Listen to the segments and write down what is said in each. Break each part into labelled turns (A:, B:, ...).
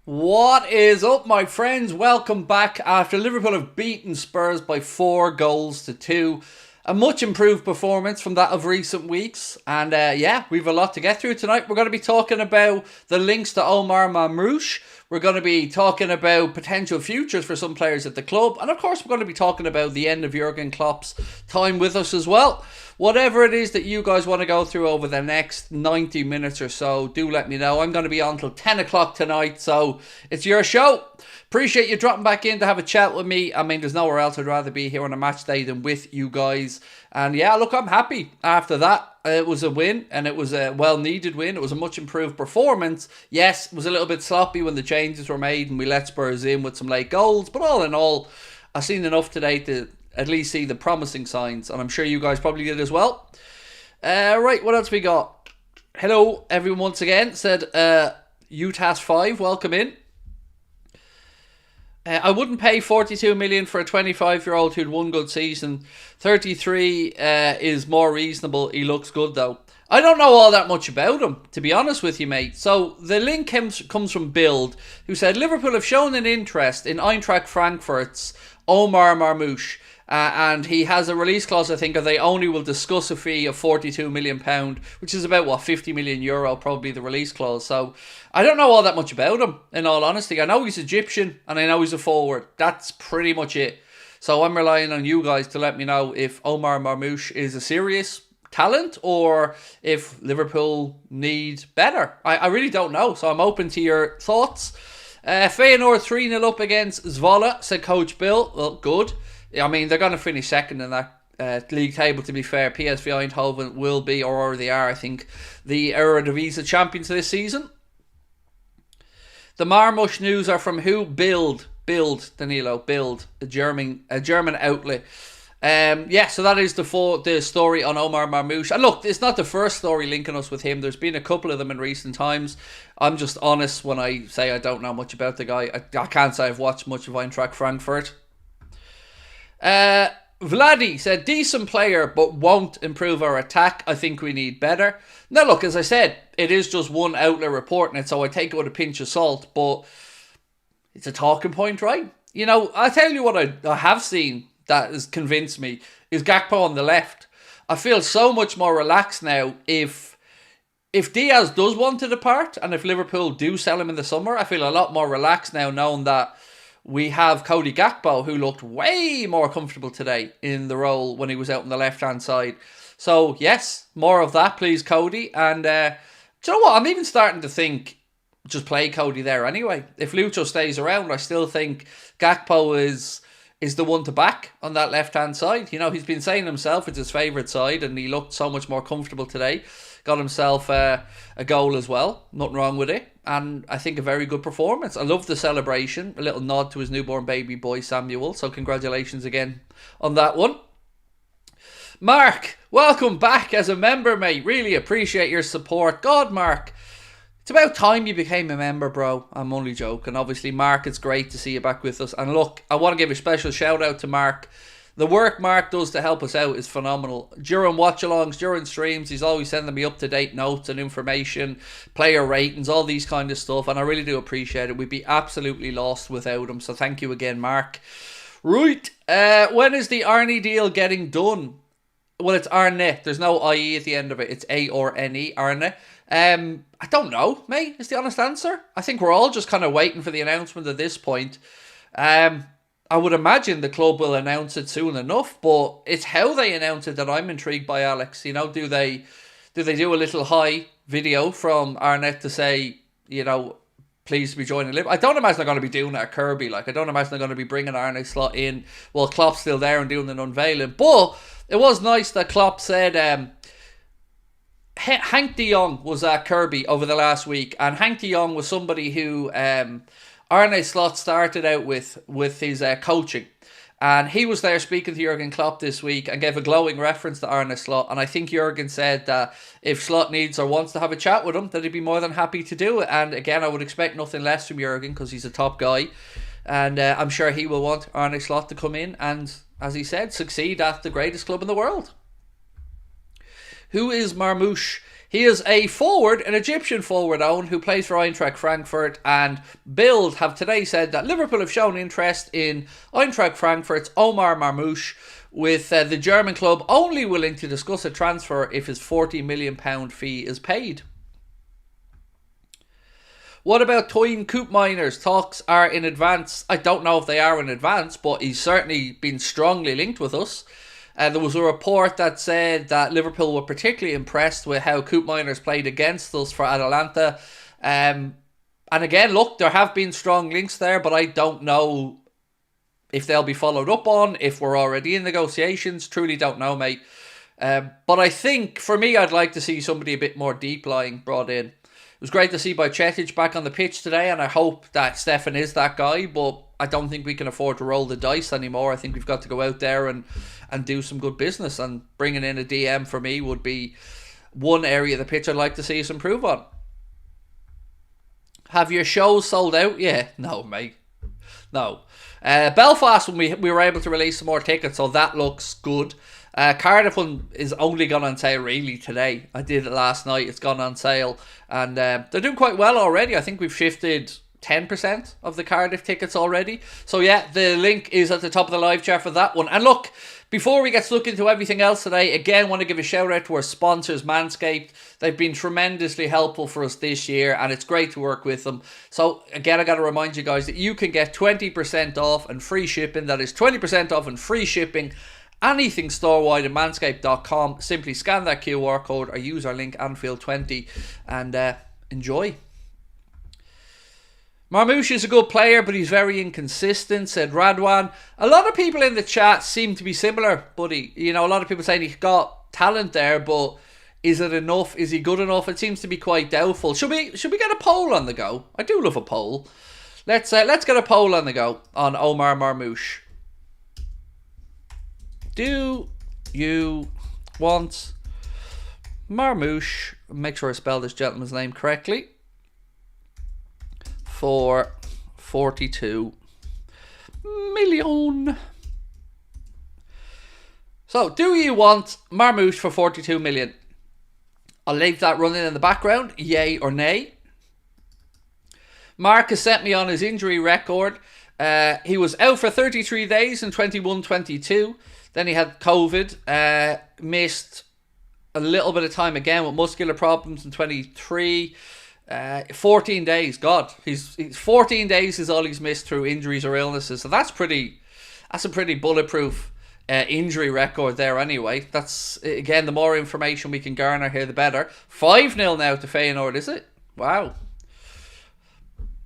A: What is up, my friends? Welcome back after Liverpool have beaten Spurs by 4-2. A much improved performance from that of recent weeks. And yeah, we've a lot to get through tonight. We're going to be talking about the links to Omar Marmoush. We're going to be talking about potential futures for some players at the club. And of course, we're going to be talking about the end of Jurgen Klopp's time with us as well. Whatever it is that you guys want to go through over the next 90 minutes or so, do let me know. I'm going to be on till 10 o'clock tonight, so it's your show. Appreciate you dropping back in to have a chat with me. I mean, there's nowhere else I'd rather be here on a match day than with you guys. And yeah, look, I'm happy after that. It was a win, and it was a well-needed win. It was a much improved performance. Yes, it was a little bit sloppy when the changes were made and we let Spurs in with some late goals. But all in all, I've seen enough today to at least see the promising signs, and I'm sure you guys probably did as well. Right, what else we got? Hello, everyone once again. Said UTAS5, welcome in. I wouldn't pay 42 million for a 25-year-old who'd one good season. 33 is more reasonable. He looks good though. I don't know all that much about him, to be honest with you, mate. So the link comes from Build, who said Liverpool have shown an interest in Eintracht Frankfurt's Omar Marmoush. And he has a release clause, I think, of they only will discuss a fee of £42 million, which is about, €50 million, probably the release clause. So I don't know all that much about him, in all honesty. I know he's Egyptian, and I know he's a forward. That's pretty much it. So I'm relying on you guys to let me know if Omar Marmoush is a serious talent or if Liverpool need better. I really don't know, so I'm open to your thoughts. Feyenoord 3-0 up against Zwolle, said Coach Bill. Well, good. I mean, they're going to finish second in that league table, to be fair. PSV Eindhoven will be, or already are, I think, the Eredivisie champions this season. The Marmoush news are from who? Build, Danilo, Build, a German outlet. Yeah, so that is the story on Omar Marmoush. And look, it's not the first story linking us with him. There's been a couple of them in recent times. I'm just honest when I say I don't know much about the guy. I can't say I've watched much of Eintracht Frankfurt. Vladi said, decent player, but won't improve our attack. I think we need better. Now look, as I said, it is just one outlet reporting it, so I take it with a pinch of salt, but it's a talking point, right? You know, I'll tell you what I have seen that has convinced me is GAKPO on the left. I feel so much more relaxed now if Diaz does want to depart, and if Liverpool do sell him in the summer, I feel a lot more relaxed now knowing that we have Cody GAKPO, who looked way more comfortable today in the role when he was out on the left-hand side. So, yes, more of that, please, Cody. And do you know what? I'm even starting to think just play Cody there anyway. If Lucho stays around, I still think GAKPO is the one to back on that left-hand side. You know, he's been saying himself it's his favourite side, and he looked so much more comfortable today. Got himself a goal as well. Nothing wrong with it. And I think a very good performance. I love the celebration. A little nod to his newborn baby boy, Samuel. So congratulations again on that one. Mark, welcome back as a member, mate. Really appreciate your support. God, Mark, it's about time you became a member, bro. I'm only joking. Obviously, Mark, it's great to see you back with us. And look, I want to give a special shout out to Mark. The work Mark does to help us out is phenomenal. During watchalongs, during streams, he's always sending me up-to-date notes and information, player ratings, all these kind of stuff, and I really do appreciate it. We'd be absolutely lost without him, so thank you again, Mark. Right, when is the Arne deal getting done? Well, it's Arne. There's no IE at the end of it. It's A-R-N-E, Arne. I don't know, mate, is the honest answer. I think we're all just kind of waiting for the announcement at this point. I would imagine the club will announce it soon enough, but it's how they announce it that I'm intrigued by, Alex. You know, do they do a little hi video from Arnett to say, you know, please be joining Liverpool? I don't imagine they're going to be doing it at Kirby. Like, I don't imagine they're going to be bringing Arne Slot in while Klopp's still there and doing an unveiling. But it was nice that Klopp said Hank de Jong was at Kirby over the last week, and Hank de Jong was somebody who Arne Slot started out with his coaching, and he was there speaking to Jurgen Klopp this week and gave a glowing reference to Arne Slot. And I think Jurgen said that if Slot needs or wants to have a chat with him, that he'd be more than happy to do it. And again, I would expect nothing less from Jurgen because he's a top guy, and I'm sure he will want Arne Slot to come in and, as he said, succeed at the greatest club in the world. Who is Marmoush? He is a forward, an Egyptian forward own, who plays for Eintracht Frankfurt, and Bild have today said that Liverpool have shown interest in Eintracht Frankfurt's Omar Marmoush, with the German club only willing to discuss a transfer if his £40 million fee is paid. What about Toyin Koopmeiners? Talks are in advance. I don't know if they are in advance, but he's certainly been strongly linked with us. There was a report that said that Liverpool were particularly impressed with how Koopmeiners played against us for Atalanta. And again, look, there have been strong links there, but I don't know if they'll be followed up on, if we're already in negotiations. Truly don't know, mate. But I think, for me, I'd like to see somebody a bit more deep-lying brought in. It was great to see Bajcetic back on the pitch today, and I hope that Stefan is that guy, but I don't think we can afford to roll the dice anymore. I think we've got to go out there and do some good business, and bringing in a DM for me would be one area of the pitch I'd like to see us improve on. Have your shows sold out? Yeah, no, mate. No. Belfast, when we were able to release some more tickets, so that looks good. Cardiff one is only gone on sale really today. I did it last night. It's gone on sale, and they're doing quite well already. I think we've shifted 10% of the Cardiff tickets already. So yeah, the link is at the top of the live chat for that one. And look, before we get stuck into everything else today, again, want to give a shout out to our sponsors, Manscaped. They've been tremendously helpful for us this year, and it's great to work with them. So again, I got to remind you guys that you can get 20% off and free shipping. That is 20% off and free shipping. Anything store-wide at manscaped.com. Simply scan that QR code or use our link Anfield20 and enjoy. Marmoush is a good player, but he's very inconsistent, said Radwan. A lot of people in the chat seem to be similar, buddy. You know, a lot of people saying he's got talent there, but is it enough? Is he good enough? It seems to be quite doubtful. Should we get a poll on the go? I do love a poll. Let's get a poll on the go on Omar Marmoush. Do you want Marmoush, make sure I spell this gentleman's name correctly, for 42 million? So, do you want Marmoush for 42 million? I'll leave that running in the background, yay or nay. Mark has sent me on his injury record. He was out for 33 days in 21-22. Then he had COVID, missed a little bit of time again with muscular problems in 23. 14 days, God, he's 14 days is all he's missed through injuries or illnesses. So that's a pretty bulletproof injury record there anyway. That's, again, the more information we can garner here, the better. 5-0 now to Feyenoord, is it? Wow.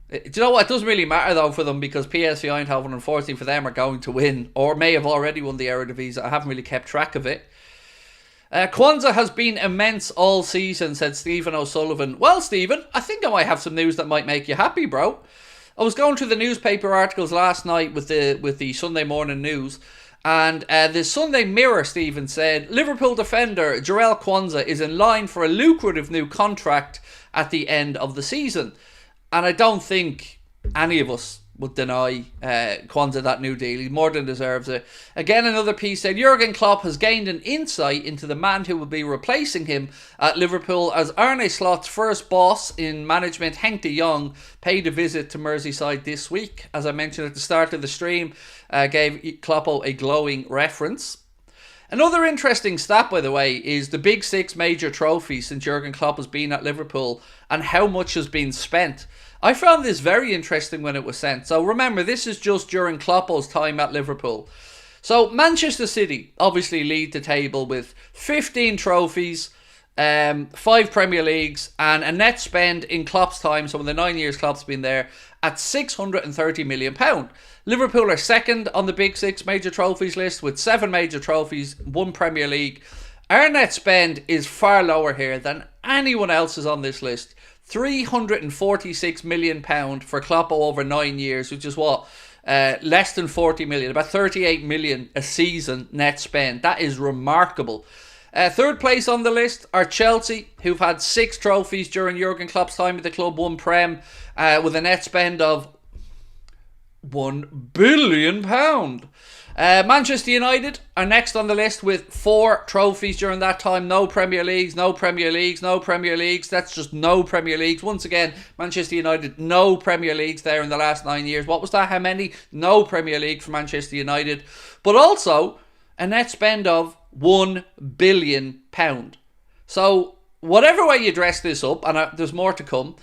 A: Do you know what? It doesn't really matter though for them, because PSV Eindhoven, unfortunately for them, are going to win, or may have already won the Eredivisie. I haven't really kept track of it. Quansah has been immense all season, said Stephen O'Sullivan. Well, Stephen, I think I might have some news that might make you happy, bro. I was going through the newspaper articles last night with the Sunday morning news, and the Sunday Mirror, Stephen, said Liverpool defender Jarell Quansah is in line for a lucrative new contract at the end of the season. And I don't think any of us would deny Quansah that new deal. He more than deserves it. Again, another piece said Jurgen Klopp has gained an insight into the man who will be replacing him at Liverpool, as Arne Slot's first boss in management, Henk de Jong, paid a visit to Merseyside this week. As I mentioned at the start of the stream, gave Kloppo a glowing reference. Another interesting stat, by the way, is the big 6 major trophies since Jurgen Klopp has been at Liverpool and how much has been spent. I found this very interesting when it was sent. So remember, this is just during Kloppo's time at Liverpool. So Manchester City obviously lead the table with 15 trophies, 5 Premier Leagues, and a net spend in Klopp's time, so in the 9 years Klopp's been there, at £630 million. Liverpool are second on the big 6 major trophies list with 7 major trophies, 1 Premier League. Our net spend is far lower here than anyone else's on this list. £346 million for Kloppo over 9 years, which is what? Less than 40 million, about 38 million a season net spend. That is remarkable. Third place on the list are Chelsea, who've had 6 trophies during Jurgen Klopp's time at the club, 1 Prem, with a net spend of £1 billion. Manchester United are next on the list with 4 trophies during that time. No Premier Leagues, no Premier Leagues, no Premier Leagues. That's just no Premier Leagues. Once again, Manchester United, no Premier Leagues there in the last 9 years. What was that? How many? No Premier League for Manchester United. But also a net spend of £1 billion. So whatever way you dress this up, and there's more to come,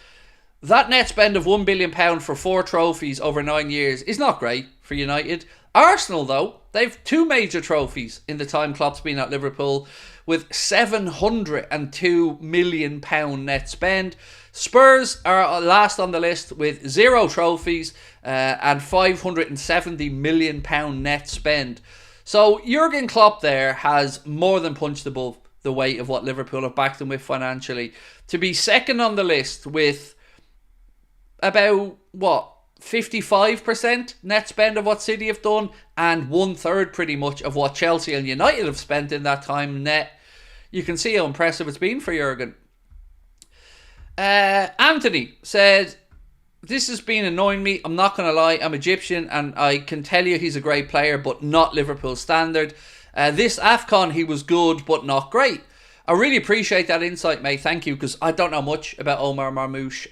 A: that net spend of £1 billion for 4 trophies over 9 years is not great for United. Arsenal, though, they've 2 major trophies in the time Klopp's been at Liverpool with £702 million net spend. Spurs are last on the list with 0 trophies and £570 million net spend. So Jurgen Klopp there has more than punched above the weight of what Liverpool have backed him with financially. To be second on the list with about, 55% net spend of what City have done, and 1/3 pretty much of what Chelsea and United have spent in that time net. You can see how impressive it's been for Jurgen. Anthony said, "This has been annoying me. I'm not going to lie. I'm Egyptian and I can tell you he's a great player, but not Liverpool standard. This AFCON, he was good, but not great." I really appreciate that insight, mate. Thank you, because I don't know much about Omar Marmoush.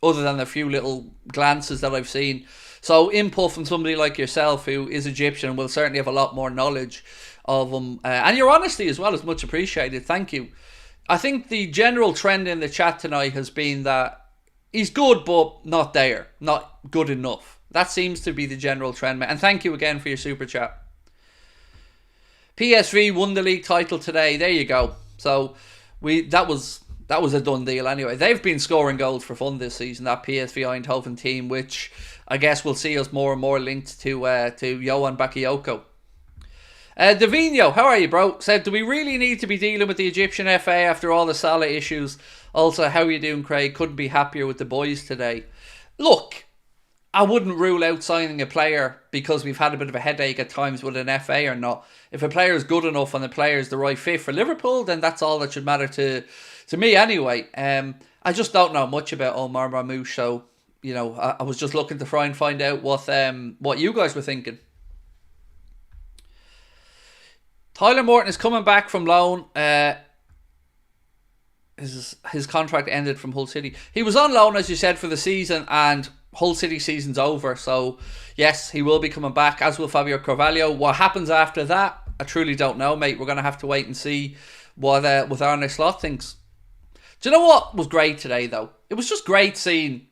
A: Other than a few little glances that I've seen. So input from somebody like yourself who is Egyptian and will certainly have a lot more knowledge of him. And your honesty as well is much appreciated. Thank you. I think the general trend in the chat tonight has been that he's good, but not there. Not good enough. That seems to be the general trend, mate. And thank you again for your super chat. PSV won the league title today. There you go. So that was a done deal anyway. They've been scoring goals for fun this season, that PSV Eindhoven team, which I guess will see us more and more linked to Johan Bakayoko. Davino, how are you, bro? Said, "Do we really need to be dealing with the Egyptian FA after all the Salah issues? Also, how are you doing, Craig? Couldn't be happier with the boys today." Look, I wouldn't rule out signing a player because we've had a bit of a headache at times with an FA or not. If a player is good enough and the player is the right fit for Liverpool, then that's all that should matter to me anyway. I just don't know much about Omar Marmoush, so I was just looking to try and find out what you guys were thinking. Tyler Morton is coming back from loan. His contract ended from Hull City. He was on loan, as you said, for the season, and Hull City season's over. So yes, he will be coming back, as will Fabio Carvalho. What happens after that, I truly don't know, mate. We're going to have to wait and see what Arne Slot thinks. Do you know what was great today, though? It was just great seeing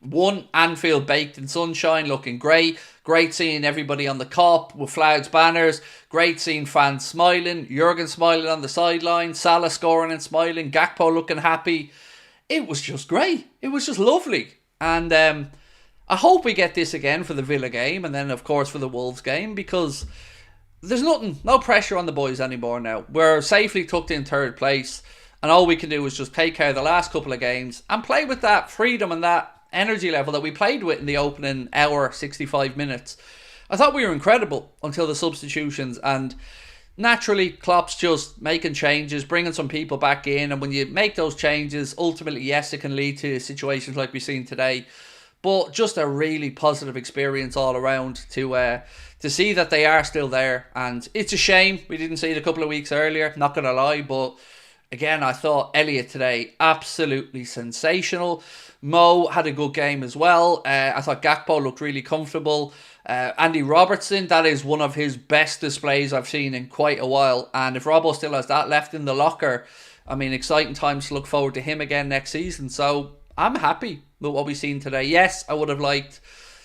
A: Anfield baked in sunshine, looking great. Great seeing everybody on the Kop with flags, banners. Great seeing fans smiling. Jurgen smiling on the sideline. Salah scoring and smiling. GAKPO looking happy. It was just great. It was just lovely. And I hope we get this again for the Villa game, and then, of course, for the Wolves game, because there's no pressure on the boys anymore now. We're safely tucked in 3rd place. And all we can do is just take care of the last couple of games and play with that freedom and that energy level that we played with in the opening hour, 65 minutes. I thought we were incredible until the substitutions, and naturally Klopp's just making changes, bringing some people back in, and when you make those changes, ultimately, yes, it can lead to situations like we've seen today. But just a really positive experience all around to see that they are still there. And it's a shame we didn't see it a couple of weeks earlier, not going to lie, but again, I thought ELLIOTT today, absolutely sensational. Mo had a good game as well. I thought GAKPO looked really comfortable. Andy Robertson, that is one of his best displays I've seen in quite a while. And if Robbo still has that left in the locker, I mean, exciting times to look forward to him again next season. So I'm happy with what we've seen today. Yes, I would have liked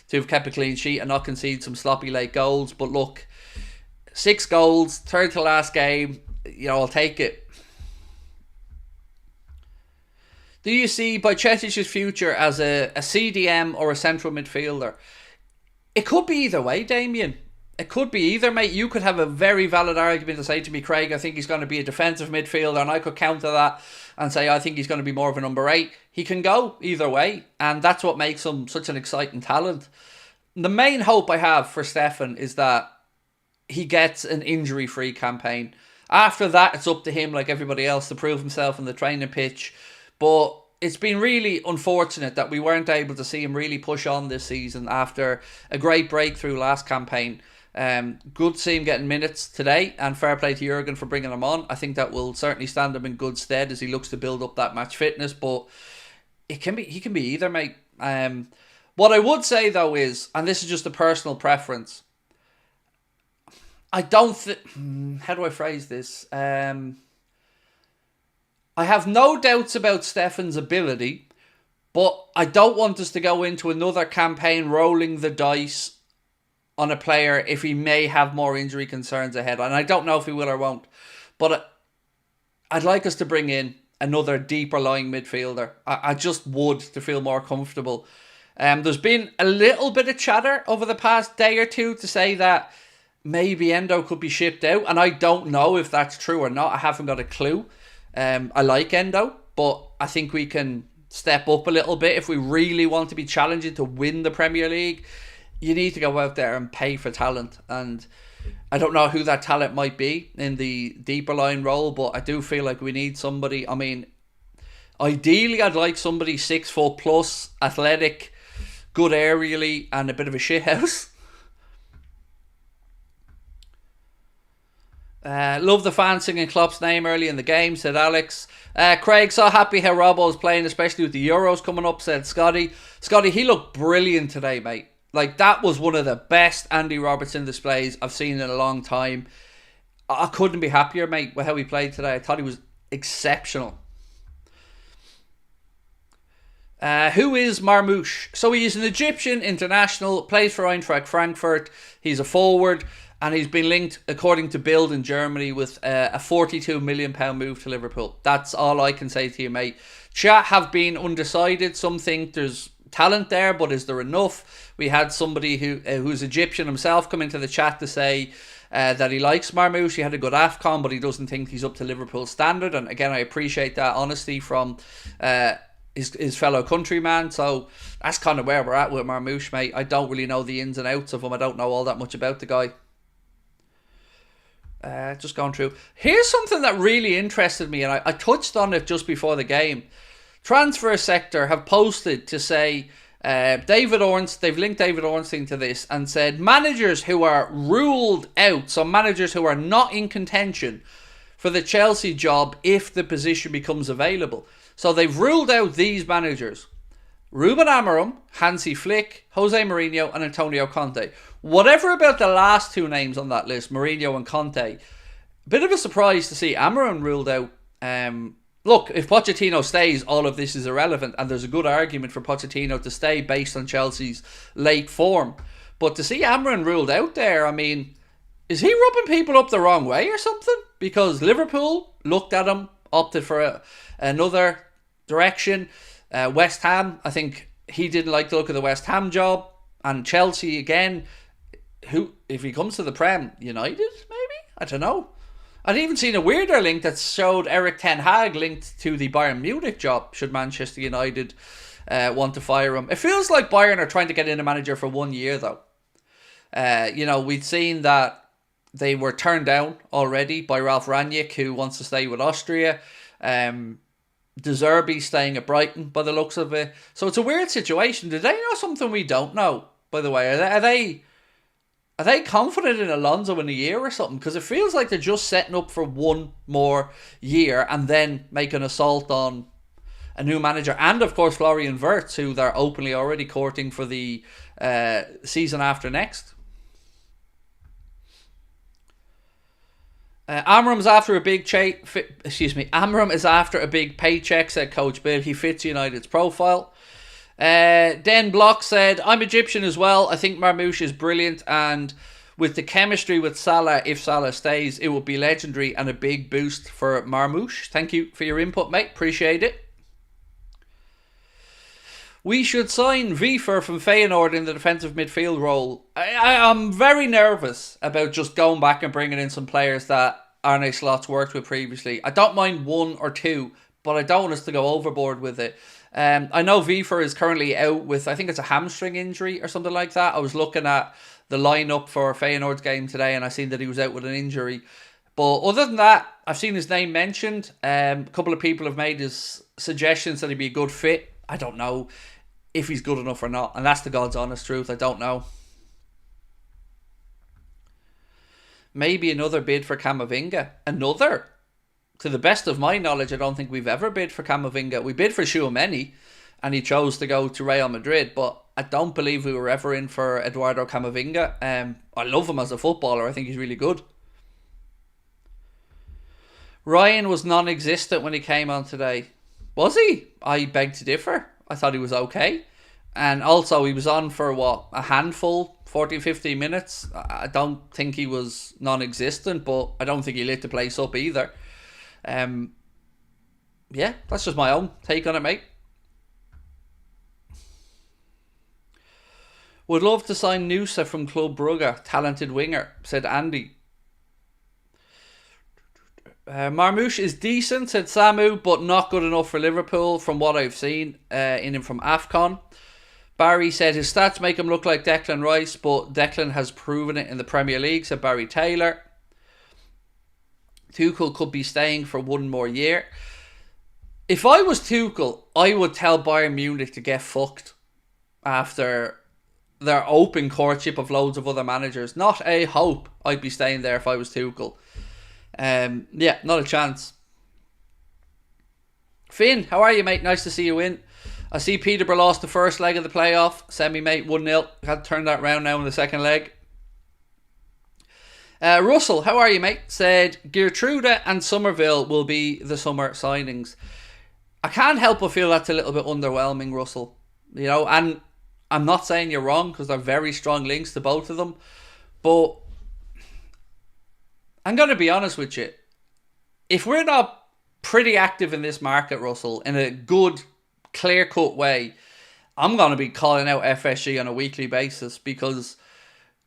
A: to have kept a clean sheet and not concede some sloppy late goals. But look, 6 goals, 3rd to last game, I'll take it. Do you see Bajcetic's future as a CDM or a central midfielder? It could be either way, Damien. It could be either, mate. You could have a very valid argument to say to me, Craig, I think he's going to be a defensive midfielder, and I could counter that and say I think he's going to be more of a number 8. He can go either way, and that's what makes him such an exciting talent. The main hope I have for Stefan is that he gets an injury-free campaign. After that, it's up to him, like everybody else, to prove himself on the training pitch. But it's been really unfortunate that we weren't able to see him really push on this season after a great breakthrough last campaign. Good to see him getting minutes today, and fair play to Jurgen for bringing him on. I think that will certainly stand him in good stead as he looks to build up that match fitness, but he can be either, mate. What I would say though is, and this is just a personal preference, I don't think... how do I phrase this? I have no doubts about Stefan's ability, but I don't want us to go into another campaign rolling the dice on a player if he may have more injury concerns ahead. And I don't know if he will or won't. But I'd like us to bring in another deeper lying midfielder. I just would, to feel more comfortable. There's been a little bit of chatter over the past day or two to say that maybe Endo could be shipped out. And I don't know if that's true or not. I haven't got a clue. I like Endo, but I think we can step up a little bit if we really want to be challenging to win the Premier League. You need to go out there and pay for talent, and I don't know who that talent might be in the deeper line role, but I do feel like we need somebody. I mean, ideally I'd like somebody 6 foot plus, athletic, good aerially, and a bit of a shithouse. Love the fans singing Klopp's name early in the game, said Alex. Craig, so happy how Robbo's playing, especially with the Euros coming up, said Scotty. Scotty, he looked brilliant today, mate. Like, that was one of the best Andy Robertson displays I've seen in a long time. I couldn't be happier, mate, with how he played today. I thought he was exceptional. Who is Marmoush? So he is an Egyptian international, plays for Eintracht Frankfurt. He's a forward, and he's been linked, according to Bild in Germany, with a £42 million move to Liverpool. That's all I can say to you, mate. Chat have been undecided. Some think there's talent there, but is there enough? We had somebody who's Egyptian himself come into the chat to say that he likes Marmoush. He had a good AFCON, but he doesn't think he's up to Liverpool standard. And again, I appreciate that honesty from his fellow countryman. So that's kind of where we're at with Marmoush, mate. I don't really know the ins and outs of him. I don't know all that much about the guy. Just going through. Here's something that really interested me, and I touched on it just before the game. Transfer Sector have posted to say David Ornstein, they've linked David Ornstein to this and said managers who are ruled out, so managers who are not in contention for the Chelsea job if the position becomes available. So they've ruled out these managers: Ruben Amorim, Hansi Flick, Jose Mourinho and Antonio Conte. Whatever about the last two names on that list, Mourinho and Conte, bit of a surprise to see Amorim ruled out. Look, if Pochettino stays, all of this is irrelevant, and there's a good argument for Pochettino to stay based on Chelsea's late form. But to see Amorim ruled out there, I mean, is he rubbing people up the wrong way or something? Because Liverpool looked at him, opted for another direction. West Ham, I think he didn't like the look of the West Ham job. And Chelsea, again, who, if he comes to the Prem, United, maybe? I don't know. I'd even seen a weirder link that showed Erik ten Hag linked to the Bayern Munich job should Manchester United want to fire him. It feels like Bayern are trying to get in a manager for 1 year though. We'd seen that they were turned down already by Ralf Rangnick, who wants to stay with Austria. De Zerbi staying at Brighton by the looks of it. So it's a weird situation. Do they know something we don't know, by the way? Are they confident in Alonso in a year or something? Because it feels like they're just setting up for one more year and then make an assault on a new manager. And, of course, Florian Wirtz, who they're openly already courting for the season after next. Amorim is after a big Amorim is after a big paycheck, said Coach Bill. He fits United's profile. Den Block said, I'm Egyptian as well. I think Marmoush is brilliant, and with the chemistry with Salah, if Salah stays, it will be legendary and a big boost for Marmoush. Thank you for your input, mate. Appreciate it. We should sign Wiefer from Feyenoord in the defensive midfield role. I'm very nervous about just going back and bringing in some players that Arne Slot's worked with previously. I don't mind one or two, but I don't want us to go overboard with it. I know Wiefer is currently out with, I think it's a hamstring injury or something like that. I was looking at the lineup for Feyenoord's game today and I seen that he was out with an injury. But other than that, I've seen his name mentioned. A couple of people have made his suggestions that he'd be a good fit. I don't know if he's good enough or not, and that's the God's honest truth. I don't know. Maybe another bid for Camavinga. Another? To the best of my knowledge, I don't think we've ever bid for Camavinga. We bid for Tchouaméni, and he chose to go to Real Madrid, but I don't believe we were ever in for Eduardo Camavinga. I love him as a footballer. I think he's really good. Ryan was non-existent when he came on today. Was he? I beg to differ. I thought he was okay. And also, he was on for, a handful, 40, 50 minutes. I don't think he was non-existent, but I don't think he lit the place up either. Yeah, that's just my own take on it, mate. Would love to sign Nusa from Club Brugge, talented winger, said Andy. Marmoush is decent, said Samu, but not good enough for Liverpool from what I've seen in him from AFCON. Barry said his stats make him look like Declan Rice, but Declan has proven it in the Premier League, said Barry Taylor. Tuchel could be staying for one more year. If I was Tuchel, I would tell Bayern Munich to get fucked after their open courtship of loads of other managers. Not a hope I'd be staying there if I was Tuchel. Yeah, not a chance. Finn, how are you, mate? Nice to see you in. I see Peterborough lost the first leg of the playoff. Semi, mate, 1-0. Had to turn that round now in the second leg. Russell, how are you, mate? Said Gertrude and Somerville will be the summer signings. I can't help but feel that's a little bit underwhelming, Russell. You know, and I'm not saying you're wrong because there are very strong links to both of them. But I'm going to be honest with you. If we're not pretty active in this market, Russell, in a good, clear-cut way, I'm going to be calling out FSG on a weekly basis because,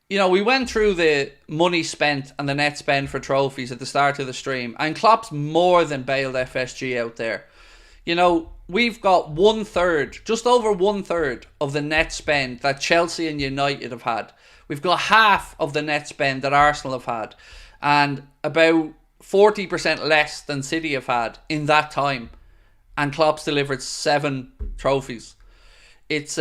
A: you know, we went through the money spent and the net spend for trophies at the start of the stream, and Klopp's more than bailed FSG out there. You know, we've got 1/3, just over 1/3 of the net spend that Chelsea and United have had. We've got half of the net spend that Arsenal have had, and about 40% less than City have had in that time. And Klopp's delivered 7 trophies. It's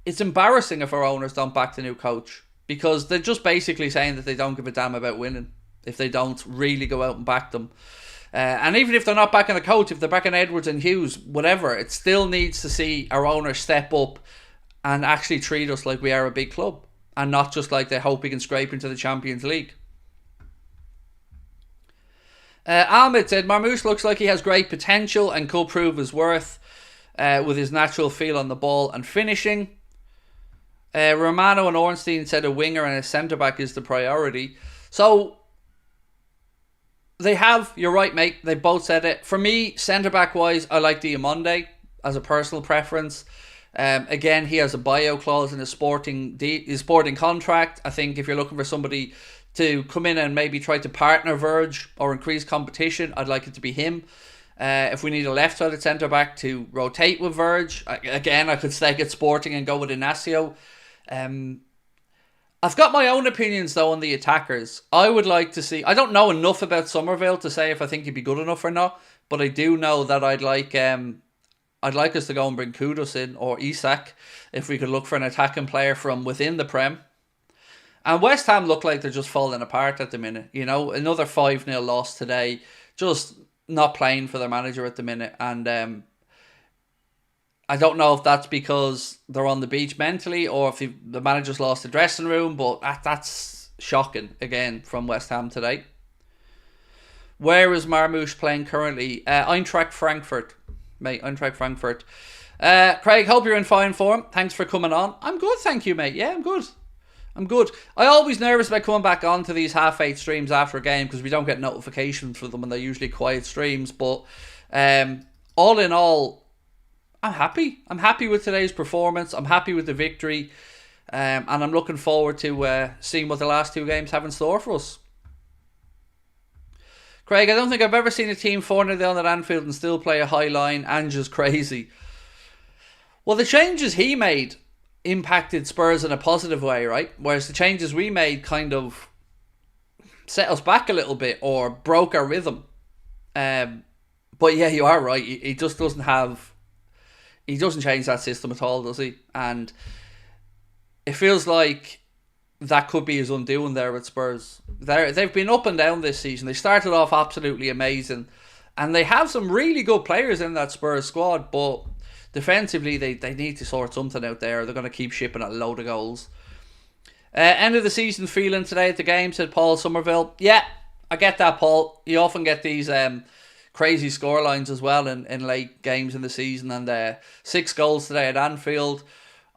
A: embarrassing if our owners don't back the new coach, because they're just basically saying that they don't give a damn about winning if they don't really go out and back them. And even if they're not backing the coach, if they're backing Edwards and Hughes, whatever, it still needs to see our owners step up and actually treat us like we are a big club and not just like they hope we can scrape into the Champions League. Ahmed said Marmoush looks like he has great potential and could prove his worth with his natural feel on the ball and finishing. Romano and Ornstein said a winger and a centre-back is the priority. So, they have, you're right, mate, they both said it. For me, centre-back wise, I like Diamonde as a personal preference. Again, he has a bio clause in his sporting contract. I think if you're looking for somebody to come in and maybe try to partner Verge or increase competition, I'd like it to be him. If we need a left-sided centre-back to rotate with Verge, again, I could stake at Sporting and go with Inacio. I've got my own opinions, though, on the attackers. I would like to see... I don't know enough about Somerville to say if I think he'd be good enough or not, but I do know that I'd like us to go and bring Kudus in, or Isak, if we could look for an attacking player from within the Prem. And West Ham look like they're just falling apart at the minute. You know, another 5-0 loss today. Just not playing for their manager at the minute. And I don't know if that's because they're on the beach mentally or if the manager's lost the dressing room. But that's shocking, again, from West Ham today. Where is Marmoush playing currently? Eintracht Frankfurt. Mate, Eintracht Frankfurt. Craig, hope you're in fine form. Thanks for coming on. I'm good, thank you, mate. Yeah, I'm good. I'm good. I'm always nervous about coming back onto these half-8 streams after a game because we don't get notifications for them and they're usually quiet streams. But all in all, I'm happy. I'm happy with today's performance. I'm happy with the victory. And I'm looking forward to seeing what the last 2 games have in store for us. Craig, I don't think I've ever seen a team 4-0 down at Anfield and still play a high line. Ange's crazy. Well, the changes he made impacted Spurs in a positive way, right? Whereas the changes we made kind of set us back a little bit or broke our rhythm. But yeah, you are right. He just doesn't have. He doesn't change that system at all, does he? And it feels like that could be his undoing there with Spurs. They've been up and down this season. They started off absolutely amazing, and they have some really good players in that Spurs squad, but defensively they need to sort something out there. They're going to keep shipping a load of goals. End of the season feeling today at the game, said Paul Somerville. Yeah, I get that, Paul. You often get these crazy scorelines as well in late games in the season, and 6 goals today at Anfield.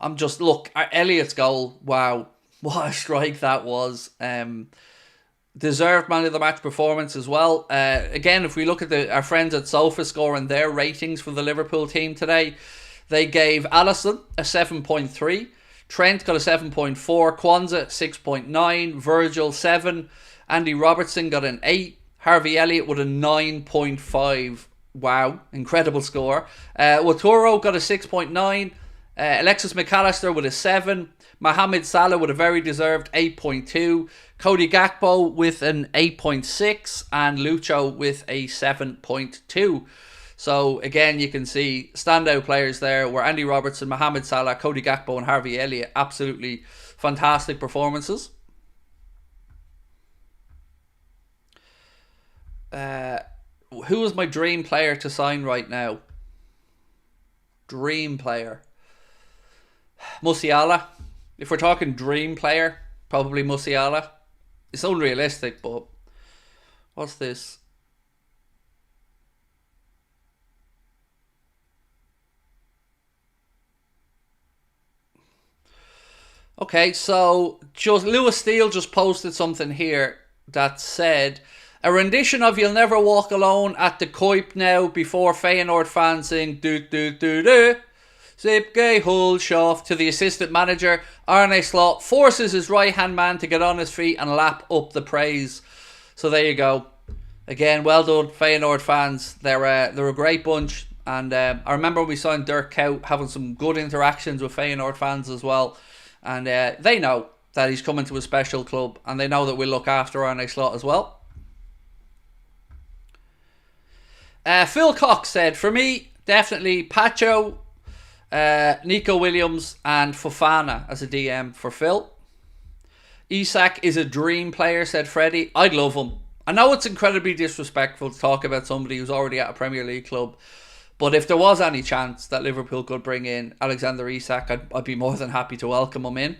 A: Elliott's goal, wow, what a strike that was. Deserved man of the match performance as well. Again, if we look at our friends at SofaScore and their ratings for the Liverpool team today, they gave Alisson a 7.3, Trent got a 7.4, Quansah 6.9, Virgil 7, Andy Robertson got an 8, Harvey Elliott with a 9.5. Wow, incredible score. Waturo got a 6.9, Alexis McAllister with a 7, Mohamed Salah with a very deserved 8.2, Cody Gakpo with an 8.6, and Lucho with a 7.2. So again, you can see standout players there were Andy Robertson, Mohamed Salah, Cody Gakpo and Harvey Elliott. Absolutely fantastic performances. Who is my dream player to sign right now? Dream player. Musiala. If we're talking dream player, probably Musiala. It's unrealistic, but what's this? Okay, so Lewis Steele just posted something here that said, a rendition of You'll Never Walk Alone at the Kuip now before Feyenoord fans sing do do do do. Zip gay Hulshoff to the assistant manager. Arne Slot forces his right hand man to get on his feet and lap up the praise. So there you go. Again, well done Feyenoord fans. They're a great bunch, and I remember when we signed Dirk Kuyt having some good interactions with Feyenoord fans as well. And they know that he's coming to a special club, and they know that we'll look after Arne Slot as well. Phil Cox said, for me, definitely Pacho, Nico Williams and Fofana as a DM for Phil. Isak is a dream player, said Freddie. I'd love him. I know it's incredibly disrespectful to talk about somebody who's already at a Premier League club, but if there was any chance that Liverpool could bring in Alexander Isak, I'd be more than happy to welcome him in.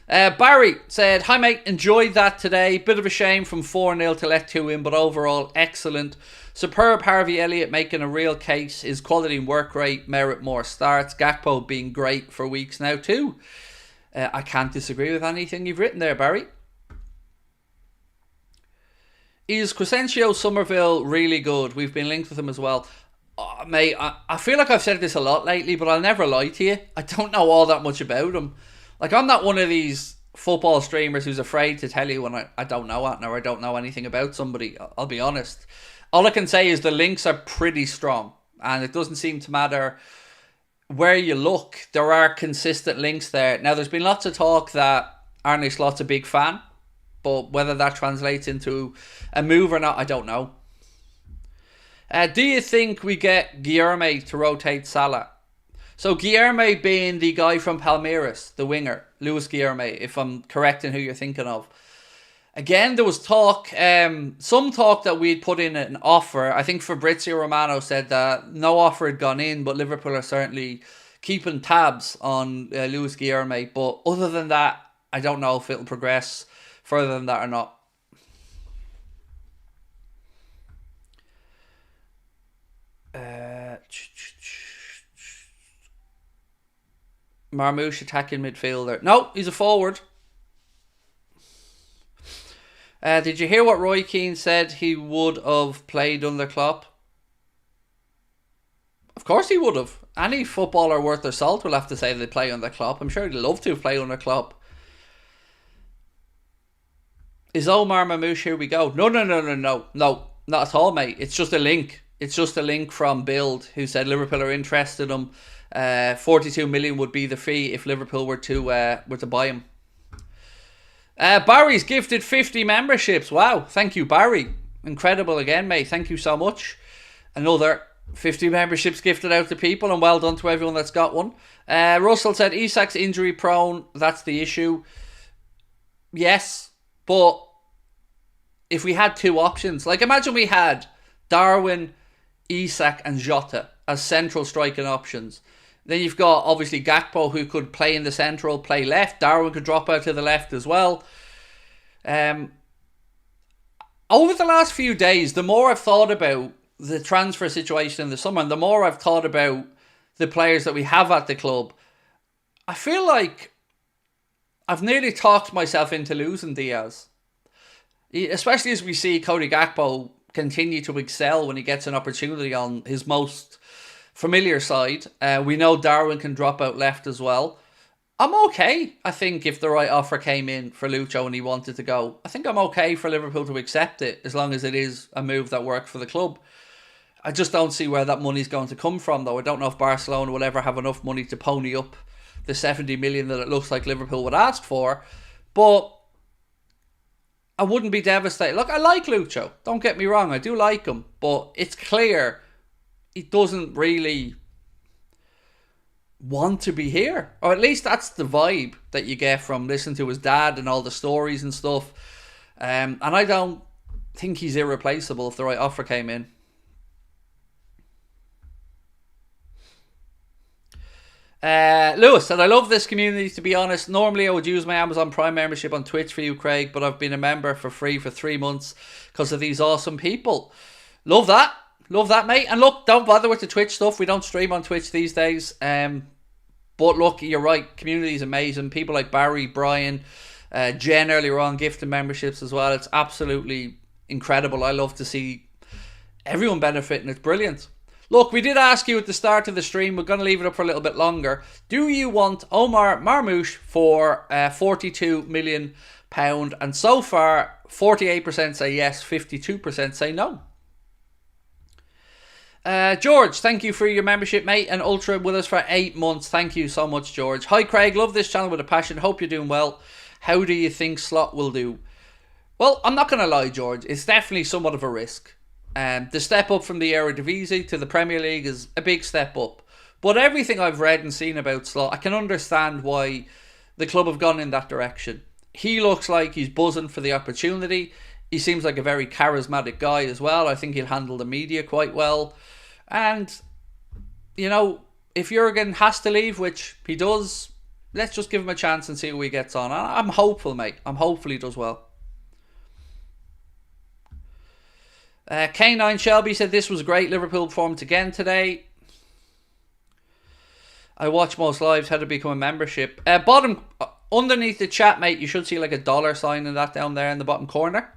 A: Barry said, hi mate, enjoyed that today. Bit of a shame from 4-0 to let 2 in, but overall excellent. Superb Harvey Elliott making a real case. His quality and work rate merit more starts. Gakpo being great for weeks now too. I can't disagree with anything you've written there, Barry. Is Crescencio Somerville really good? We've been linked with him as well. Oh, mate, I feel like I've said this a lot lately, but I'll never lie to you. I don't know all that much about him. Like, I'm not one of these football streamers who's afraid to tell you when I don't know it or I don't know anything about somebody. I'll be honest. All I can say is the links are pretty strong, and it doesn't seem to matter where you look. There are consistent links there. Now, there's been lots of talk that Arne Slot's a big fan, but whether that translates into a move or not, I don't know. Do you think we get Guilherme to rotate Salah? So Guilherme being the guy from Palmeiras, the winger, Luis Guilherme, if I'm correct in who you're thinking of. Again, there was talk, some talk that we'd put in an offer. I think Fabrizio Romano said that no offer had gone in, but Liverpool are certainly keeping tabs on Luis Guilherme. But other than that, I don't know if it'll progress further than that or not. Marmoush attacking midfielder. No, he's a forward. Did you hear what Roy Keane said he would have played under Klopp? Of course he would have. Any footballer worth their salt will have to say they play under Klopp. I'm sure he'd love to play under Klopp. Is Omar Marmoush here we go? No, not at all, mate. It's just a link. It's just a link from Build, who said Liverpool are interested in him. 42 million would be the fee if Liverpool were to buy him. Barry's gifted 50 memberships. Wow, thank you, Barry. Incredible again, mate. Thank you so much. Another 50 memberships gifted out to people, and well done to everyone that's got one. Russell said Isak's injury prone, that's the issue. Yes, but if we had two options, like imagine we had Darwin, Isak and Jota as central striking options. Then you've got obviously GAKPO, who could play in the central, play left. Darwin could drop out to the left as well. Over the last few days, the more I've thought about the transfer situation in the summer, and the more I've thought about the players that we have at the club, I feel like I've nearly talked myself into losing Diaz. Especially as we see Cody Gakpo continue to excel when he gets an opportunity on his most familiar side. We know Darwin can drop out left as well. I'm okay, I think, if the right offer came in for Lucho and he wanted to go. I think I'm okay for Liverpool to accept it, as long as it is a move that works for the club. I just don't see where that money's going to come from, though. I don't know if Barcelona will ever have enough money to pony up the 70 million that it looks like Liverpool would ask for. But I wouldn't be devastated. Look, I like Lucho. Don't get me wrong. I do like him. But it's clear he doesn't really want to be here. Or at least that's the vibe that you get from listening to his dad and all the stories and stuff. And I don't think he's irreplaceable if the right offer came in. Lewis said, I love this community, to be honest. Normally I would use my Amazon Prime membership on Twitch for you, Craig, but I've been a member for free for 3 months because of these awesome people. Love that. Love that, mate. And look, don't bother with the Twitch stuff. We don't stream on Twitch these days. But look, you're right. Community is amazing. People like Barry, Brian, Jen earlier on gifting memberships as well. It's absolutely incredible. I love to see everyone benefiting. It's brilliant. Look, we did ask you at the start of the stream, we're going to leave it up for a little bit longer. Do you want Omar Marmoush for £42 million? And so far, 48% say yes, 52% say no. George, thank you for your membership, mate, and Ultra with us for 8 months. Thank you so much, George. Hi, Craig. Love this channel with a passion. Hope you're doing well. How do you think Slot will do? Well, I'm not going to lie, George. It's definitely somewhat of a risk. The step up from the Eredivisie to the Premier League is a big step up. But everything I've read and seen about Slot, I can understand why the club have gone in that direction. He looks like he's buzzing for the opportunity. He seems like a very charismatic guy as well. I think he'll handle the media quite well. And, you know, if Jurgen has to leave, which he does, let's just give him a chance and see how he gets on. I'm hopeful, mate. I'm hopeful he does well. K9 Shelby said this was great. Liverpool performed again today. I watch most lives. How to become a membership. Bottom, underneath the chat, mate, you should see like a dollar sign in that down there in the bottom corner.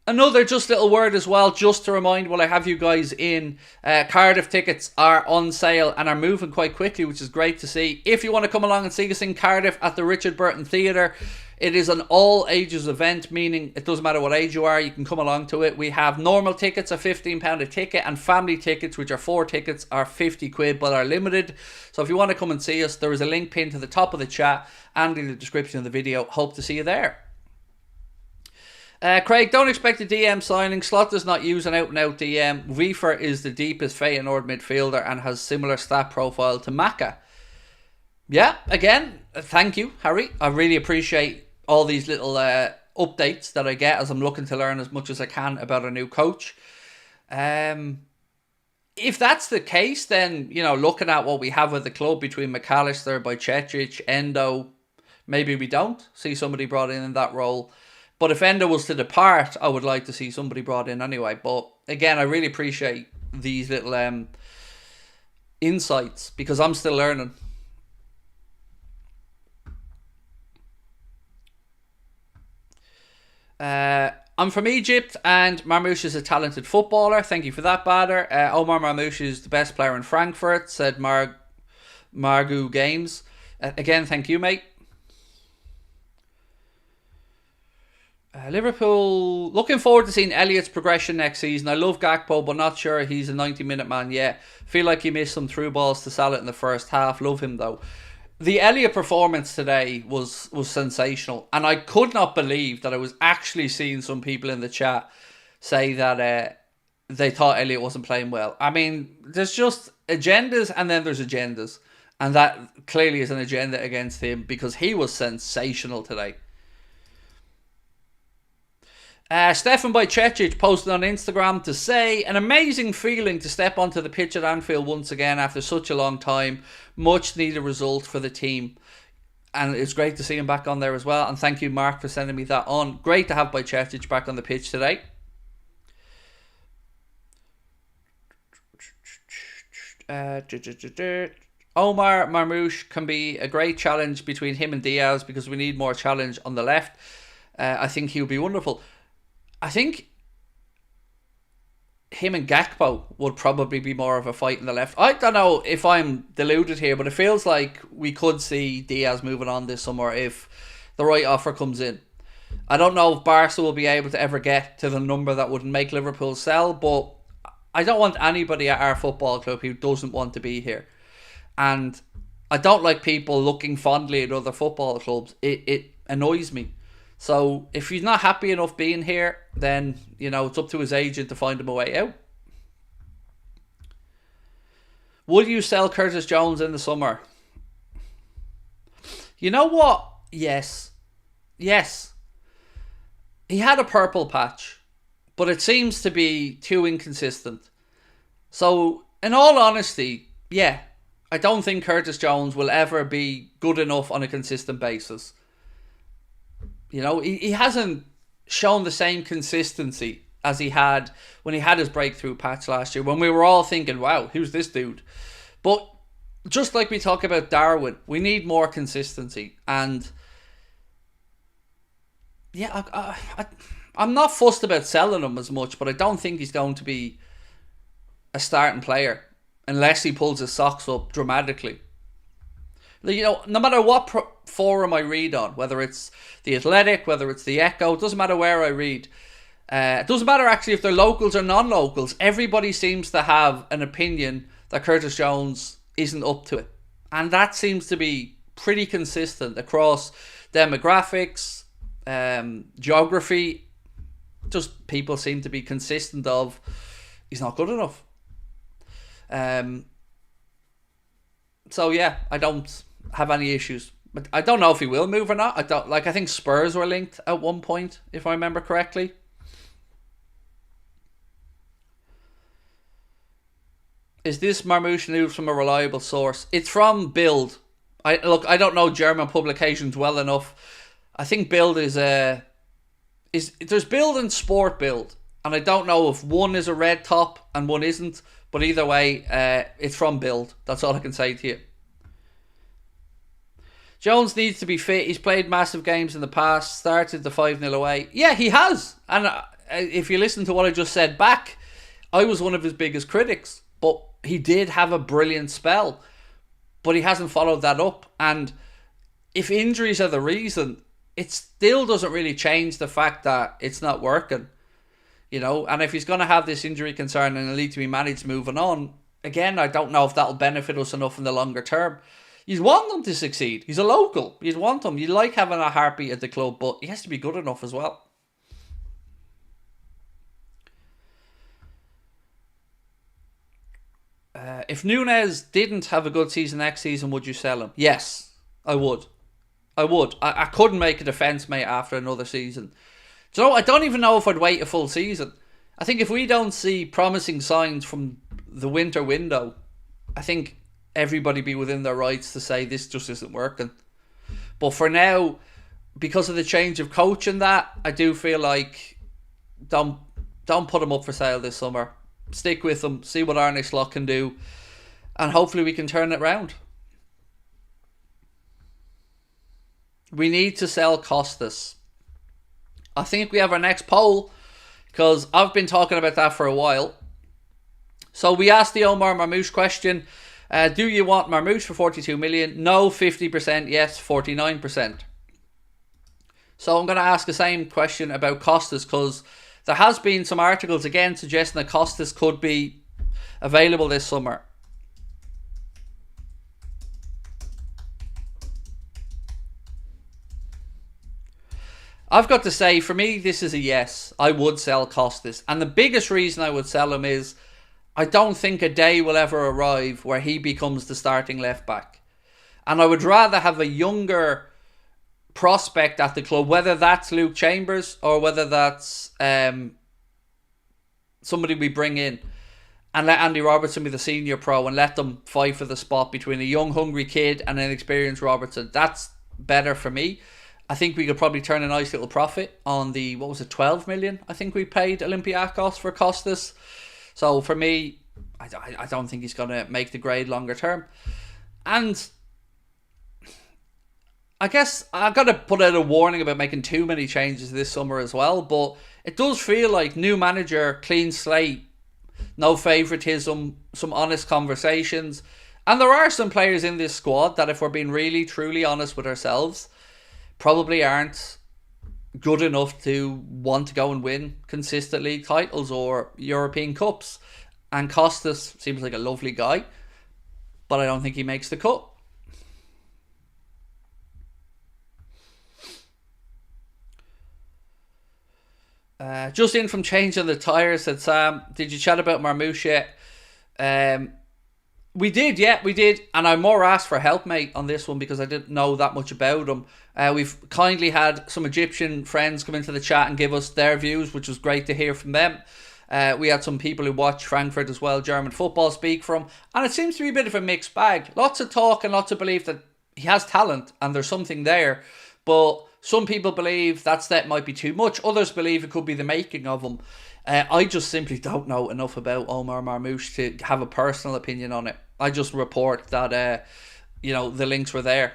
A: Another just little word as well, just to remind while I have you guys in, Cardiff tickets are on sale and are moving quite quickly, which is great to see. If you want to come along and see us in Cardiff at the Richard Burton Theatre, it is an all ages event, meaning it doesn't matter what age you are, you can come along to it. We have normal tickets are £15 a ticket, and family tickets, which are 4 tickets, are 50 quid but are limited. So if you want to come and see us, there is a link pinned to the top of the chat and in the description of the video. Hope to see you there. Craig, don't expect a DM signing. Slot does not use an out-and-out DM. Wiefer is the deepest Feyenoord midfielder and has similar stat profile to Maka. Yeah, again, thank you, Harry. I really appreciate all these little updates that I get as I'm looking to learn as much as I can about a new coach. If that's the case, then, you know, looking at what we have at the club between McAllister, Bajcetic, Endo, maybe we don't see somebody brought in that role. But if Endo was to depart, I would like to see somebody brought in anyway. But again, I really appreciate these little insights because I'm still learning. I'm from Egypt and Marmoush is a talented footballer. Thank you for that, Bader. Omar Marmoush is the best player in Frankfurt, said Margu Games. Again, thank you, mate. Liverpool, looking forward to seeing Elliott's progression next season. I love GAKPO, but not sure he's a 90-minute man yet. Feel like he missed some through balls to Salah in the first half. Love him, though. The Elliott performance today was sensational. And I could not believe that I was actually seeing some people in the chat say that they thought Elliott wasn't playing well. I mean, there's just agendas and then there's agendas. And that clearly is an agenda against him because he was sensational today. Stefan Bajcetic posted on Instagram to say, an amazing feeling to step onto the pitch at Anfield once again after such a long time. Much needed result for the team. And it's great to see him back on there as well. And thank you, Mark, for sending me that on. Great to have Bajcetic back on the pitch today. Omar Marmoush can be a great challenge between him and Diaz because we need more challenge on the left. I think he'll be wonderful. I think him and GAKPO would probably be more of a fight in the left. I don't know if I'm deluded here, but it feels like we could see Diaz moving on this summer if the right offer comes in. I don't know if Barca will be able to ever get to the number that would make Liverpool sell, but I don't want anybody at our football club who doesn't want to be here. And I don't like people looking fondly at other football clubs. It annoys me. So if he's not happy enough being here, then, you know, it's up to his agent to find him a way out. Would you sell Curtis Jones in the summer? You know what? Yes. Yes. He had a purple patch, but it seems to be too inconsistent. So, in all honesty, yeah, I don't think Curtis Jones will ever be good enough on a consistent basis. You know, he hasn't shown the same consistency as he had when he had his breakthrough patch last year, when we were all thinking, wow, who's this dude? But just like we talk about Darwin, we need more consistency. And yeah, I'm not fussed about selling him as much, but I don't think he's going to be a starting player unless he pulls his socks up dramatically. You know, no matter what forum I read on, whether it's The Athletic, whether it's The Echo, it doesn't matter where I read. It doesn't matter actually if they're locals or non-locals. Everybody seems to have an opinion that Curtis Jones isn't up to it. And that seems to be pretty consistent across demographics, geography. Just people seem to be consistent of he's not good enough. So yeah, I don't have any issues, but I don't know if he will move or not. I think Spurs were linked at one point, if I remember correctly. Is this Marmoush news from a reliable source? It's from Bild. I don't know German publications well enough. I think Bild is there's Bild and Sport Bild, and I don't know if one is a red top and one isn't. But either way, it's from Bild. That's all I can say to you. Jones needs to be fit. He's played massive games in the past. Started the 5-0 away. Yeah, he has. And if you listen to what I just said back, I was one of his biggest critics. But he did have a brilliant spell. But he hasn't followed that up. And if injuries are the reason, it still doesn't really change the fact that it's not working. You know, and if he's going to have this injury concern and it'll need to be managed moving on, again, I don't know if that'll benefit us enough in the longer term. You'd want him to succeed. He's a local. You'd want him. You'd like having a heartbeat at the club, but he has to be good enough as well. If Nunez didn't have a good season next season, would you sell him? Yes, I would. I couldn't make a defence mate after another season. Do you know, I don't even know if I'd wait a full season. I think if we don't see promising signs from the winter window, I think everybody be within their rights to say this just isn't working. But for now, because of the change of coach and that, I do feel like don't put him up for sale this summer. Stick with him, see what Arne Slot can do, and hopefully we can turn it round. We need to sell Costas. I think we have our next poll, because I've been talking about that for a while. So we asked the Omar Marmoush question. Do you want Marmoush for 42 million? No, 50%. Yes, 49%. So I'm going to ask the same question about Costas, because there has been some articles again suggesting that Costas could be available this summer. I've got to say, for me, this is a yes. I would sell Costas. And the biggest reason I would sell him is I don't think a day will ever arrive where he becomes the starting left back. And I would rather have a younger prospect at the club, whether that's Luke Chambers or whether that's somebody we bring in, and let Andy Robertson be the senior pro and let them fight for the spot between a young, hungry kid and an experienced Robertson. That's better for me. I think we could probably turn a nice little profit on the, 12 million I think we paid Olympiacos for Costas. So for me, I don't think he's going to make the grade longer term. And I guess I've got to put out a warning about making too many changes this summer as well, but it does feel like new manager, clean slate, no favouritism, some honest conversations. And there are some players in this squad that, if we're being really, truly honest with ourselves, probably aren't good enough to want to go and win consistent league titles or European Cups. And Costas seems like a lovely guy, but I don't think he makes the cut. Just in from changing the tyres, said Sam. Did you chat about Marmoush yet? We did, yeah, we did. And I more asked for help, mate, on this one because I didn't know that much about him. We've kindly had some Egyptian friends come into the chat and give us their views, which was great to hear from them. We had some people who watch Frankfurt as well, German football, speak from. And it seems to be a bit of a mixed bag. Lots of talk and lots of belief that he has talent and there's something there. But some people believe that step might be too much. Others believe it could be the making of him. I just simply don't know enough about Omar Marmoush to have a personal opinion on it. I just report that, the links were there.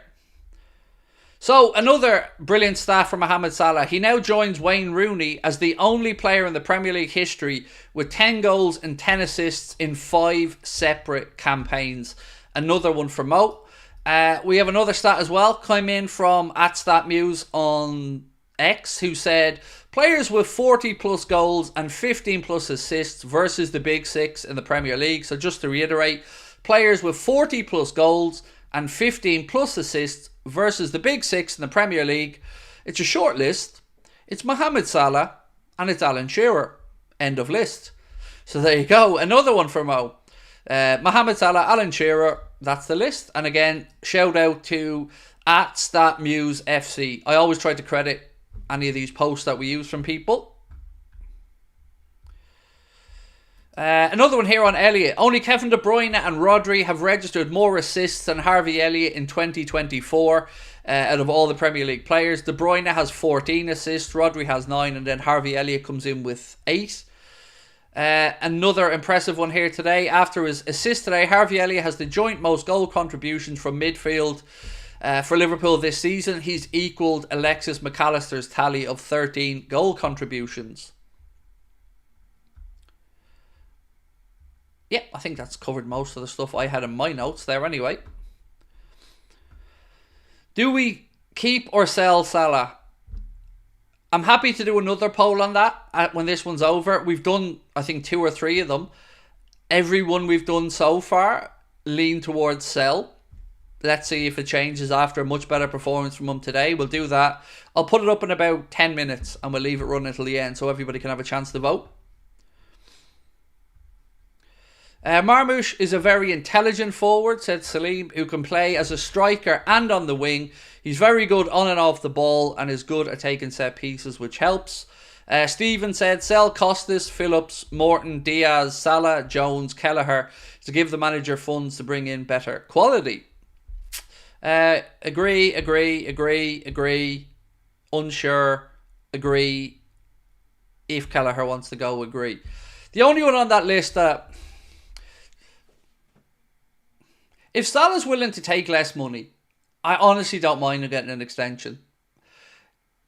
A: So, another brilliant stat from Mohamed Salah. He now joins Wayne Rooney as the only player in the Premier League history with 10 goals and 10 assists in 5 separate campaigns. Another one for Mo. We have another stat as well, come in from @StatMuse on X, who said, players with 40 plus goals and 15 plus assists versus the Big Six in the Premier League. So just to reiterate, players with 40 plus goals and 15 plus assists versus the Big Six in the Premier League. It's a short list. It's Mohamed Salah and it's Alan Shearer. End of list. So there you go. Another one for Mo. Mohamed Salah, Alan Shearer. That's the list. And again, shout out to @StatMuseFC. I always try to credit any of these posts that we use from people. Another one here on Elliott. Only Kevin De Bruyne and Rodri have registered more assists than Harvey Elliott in 2024 out of all the Premier League players. De Bruyne has 14 assists, Rodri has 9, and then Harvey Elliott comes in with 8. Another impressive one here today. After his assist today, Harvey Elliott has the joint most goal contributions from midfield for Liverpool this season. He's equalled Alexis McAllister's tally of 13 goal contributions. Yeah, I think that's covered most of the stuff I had in my notes there anyway. Do we keep or sell Salah? I'm happy to do another poll on that when this one's over. We've done, I think, 2 or 3 of them. Every one we've done so far lean towards sell. Let's see if it changes after a much better performance from him today. We'll do that. I'll put it up in about 10 minutes and we'll leave it running until the end so everybody can have a chance to vote. Marmoush is a very intelligent forward, said Salim, who can play as a striker and on the wing. He's very good on and off the ball and is good at taking set pieces, which helps. Stephen said, sell Costas, Phillips, Morton, Diaz, Salah, Jones, Kelleher to give the manager funds to bring in better quality. Agree. Unsure. Agree. If Kelleher wants to go, agree. The only one on that list that... if Salah's willing to take less money, I honestly don't mind him getting an extension.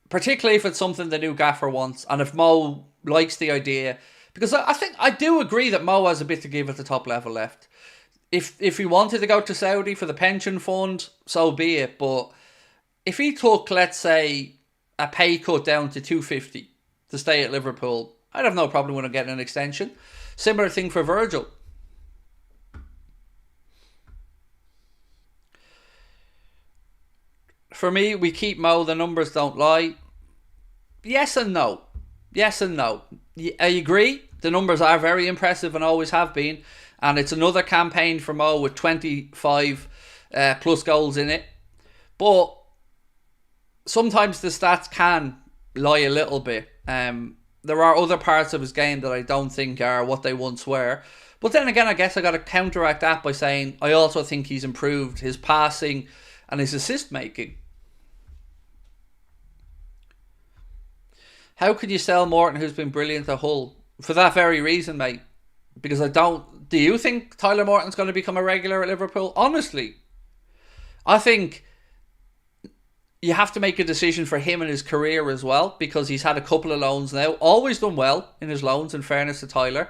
A: Particularly if it's something the new gaffer wants and if Mo likes the idea. Because I think I do agree that Mo has a bit to give at the top level left. If he wanted to go to Saudi for the pension fund, so be it. But if he took, let's say, a pay cut down to 250 to stay at Liverpool, I'd have no problem with him getting an extension. Similar thing for Virgil. For me, we keep Mo, the numbers don't lie. Yes and no. Yes and no. I agree. The numbers are very impressive and always have been. And it's another campaign for Mo with 25 plus goals in it. But sometimes the stats can lie a little bit. There are other parts of his game that I don't think are what they once were. But then again, I guess I got to counteract that by saying I also think he's improved his passing and his assist making. How could you sell Morton, who's been brilliant at Hull? For that very reason, mate. Because I don't... Do you think Tyler Morton's going to become a regular at Liverpool? Honestly, I think you have to make a decision for him and his career as well, because he's had a couple of loans now. Always done well in his loans, in fairness to Tyler.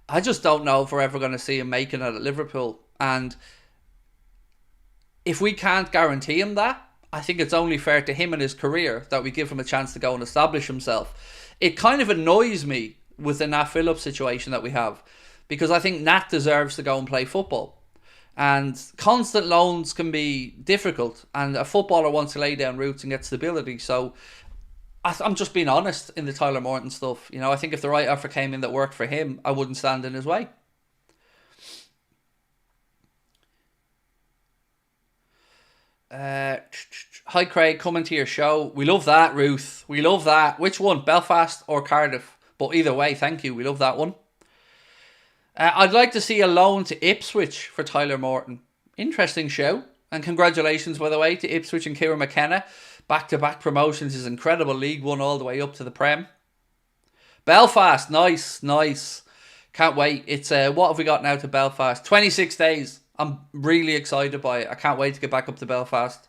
A: I just don't know if we're ever going to see him making it at Liverpool. And if we can't guarantee him that, I think it's only fair to him and his career that we give him a chance to go and establish himself. It kind of annoys me with the Nat Phillips situation that we have, because I think Nat deserves to go and play football. And constant loans can be difficult, and a footballer wants to lay down roots and get stability. So I'm just being honest in the Tyler Morton stuff. You know, I think if the right offer came in that worked for him, I wouldn't stand in his way. Hi Craig, coming to your show. We love that, Ruth. We love that. Which one, Belfast or Cardiff? But either way, thank you. We love that one. I'd like to see a loan to Ipswich for Tyler Morton. Interesting show. And congratulations, by the way, to Ipswich and Kieran McKenna. Back-to-back promotions is incredible. League One all the way up to the Prem. Belfast, nice. Can't wait. It's what have we got now to Belfast? 26 days. I'm really excited by it. I can't wait to get back up to Belfast.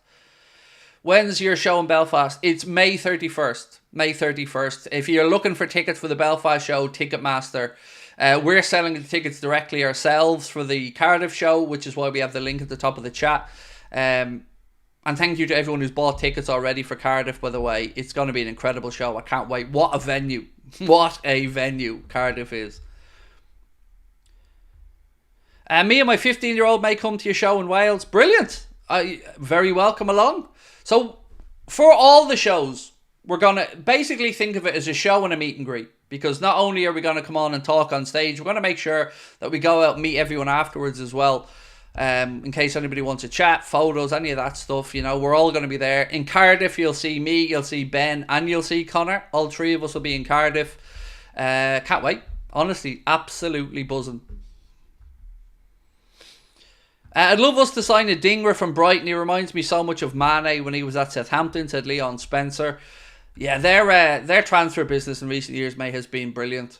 A: When's your show in Belfast? It's May 31st. May 31st. If you're looking for tickets for the Belfast show, Ticketmaster. We're selling the tickets directly ourselves for the Cardiff show, which is why we have the link at the top of the chat. And thank you to everyone who's bought tickets already for Cardiff, by the way. It's going to be an incredible show. I can't wait. What a venue. What a venue Cardiff is. Me and my 15-year-old may come to your show in Wales. Brilliant. Very welcome along. So, for all the shows, we're going to basically think of it as a show and a meet and greet. Because not only are we going to come on and talk on stage, we're going to make sure that we go out and meet everyone afterwards as well. In case anybody wants to chat, photos, any of that stuff, you know, we're all going to be there. In Cardiff, you'll see me, you'll see Ben, and you'll see Connor. All three of us will be in Cardiff. Can't wait. Honestly, absolutely buzzing. I'd love us to sign a dinger from Brighton. He reminds me so much of Mane when he was at Southampton, said Leon Spencer. Yeah, their transfer business in recent years, mate, has been brilliant.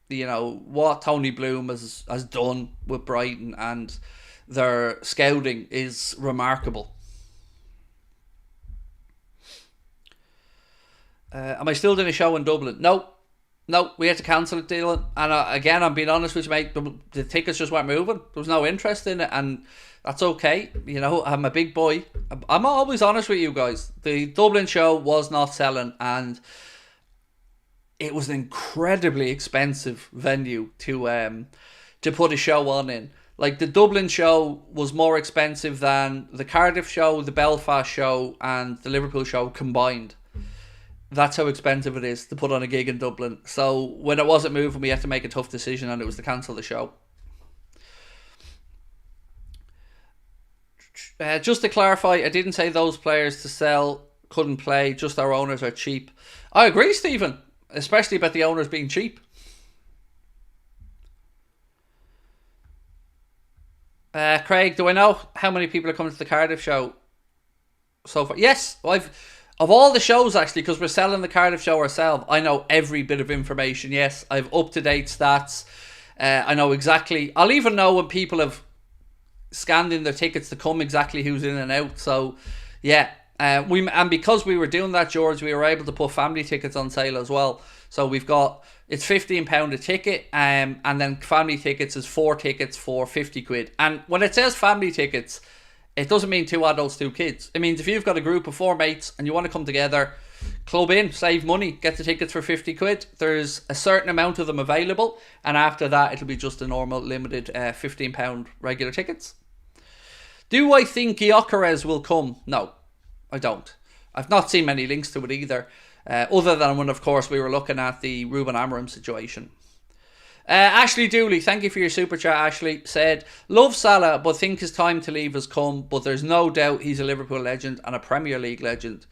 A: You know, what Tony Bloom has done with Brighton and their scouting is remarkable. Am I still doing a show in Dublin? No, we had to cancel it, Dylan. And again, I'm being honest with you, mate, the tickets just weren't moving. There was no interest in it, and that's okay. You know, I'm a big boy. I'm always honest with you guys. The Dublin show was not selling, and it was an incredibly expensive venue to put a show on in. Like, the Dublin show was more expensive than the Cardiff show, the Belfast show, and the Liverpool show combined. That's how expensive it is to put on a gig in Dublin. So when it wasn't moving, we had to make a tough decision, and it was to cancel the show. Just to clarify, I didn't say those players to sell couldn't play, just our owners are cheap. I agree, Stephen, especially about the owners being cheap. Craig, do I know how many people are coming to the Cardiff show so far? Yes, of all the shows, actually, because we're selling the Cardiff show ourselves, I know every bit of information. Yes, I have up-to-date stats. I know exactly. I'll even know when people have scanned in their tickets to come, exactly who's in and out. So, yeah. And because we were doing that, George, we were able to put family tickets on sale as well. So we've got, it's £15 a ticket, and then family tickets is 4 tickets for 50 quid. And when it says family tickets, it doesn't mean 2 adults, 2 kids. It means if you've got a group of 4 mates and you want to come together, club in, save money, get the tickets for 50 quid. There's a certain amount of them available, and after that it'll be just a normal limited £15 regular tickets. Do I think GAKPO will come? No, I don't. I've not seen many links to it either. Other than when, of course, we were looking at the Ruben Amorim situation. Ashley Dooley, thank you for your super chat. Ashley said, love Salah, but think his time to leave has come. But there's no doubt he's a Liverpool legend and a Premier League legend.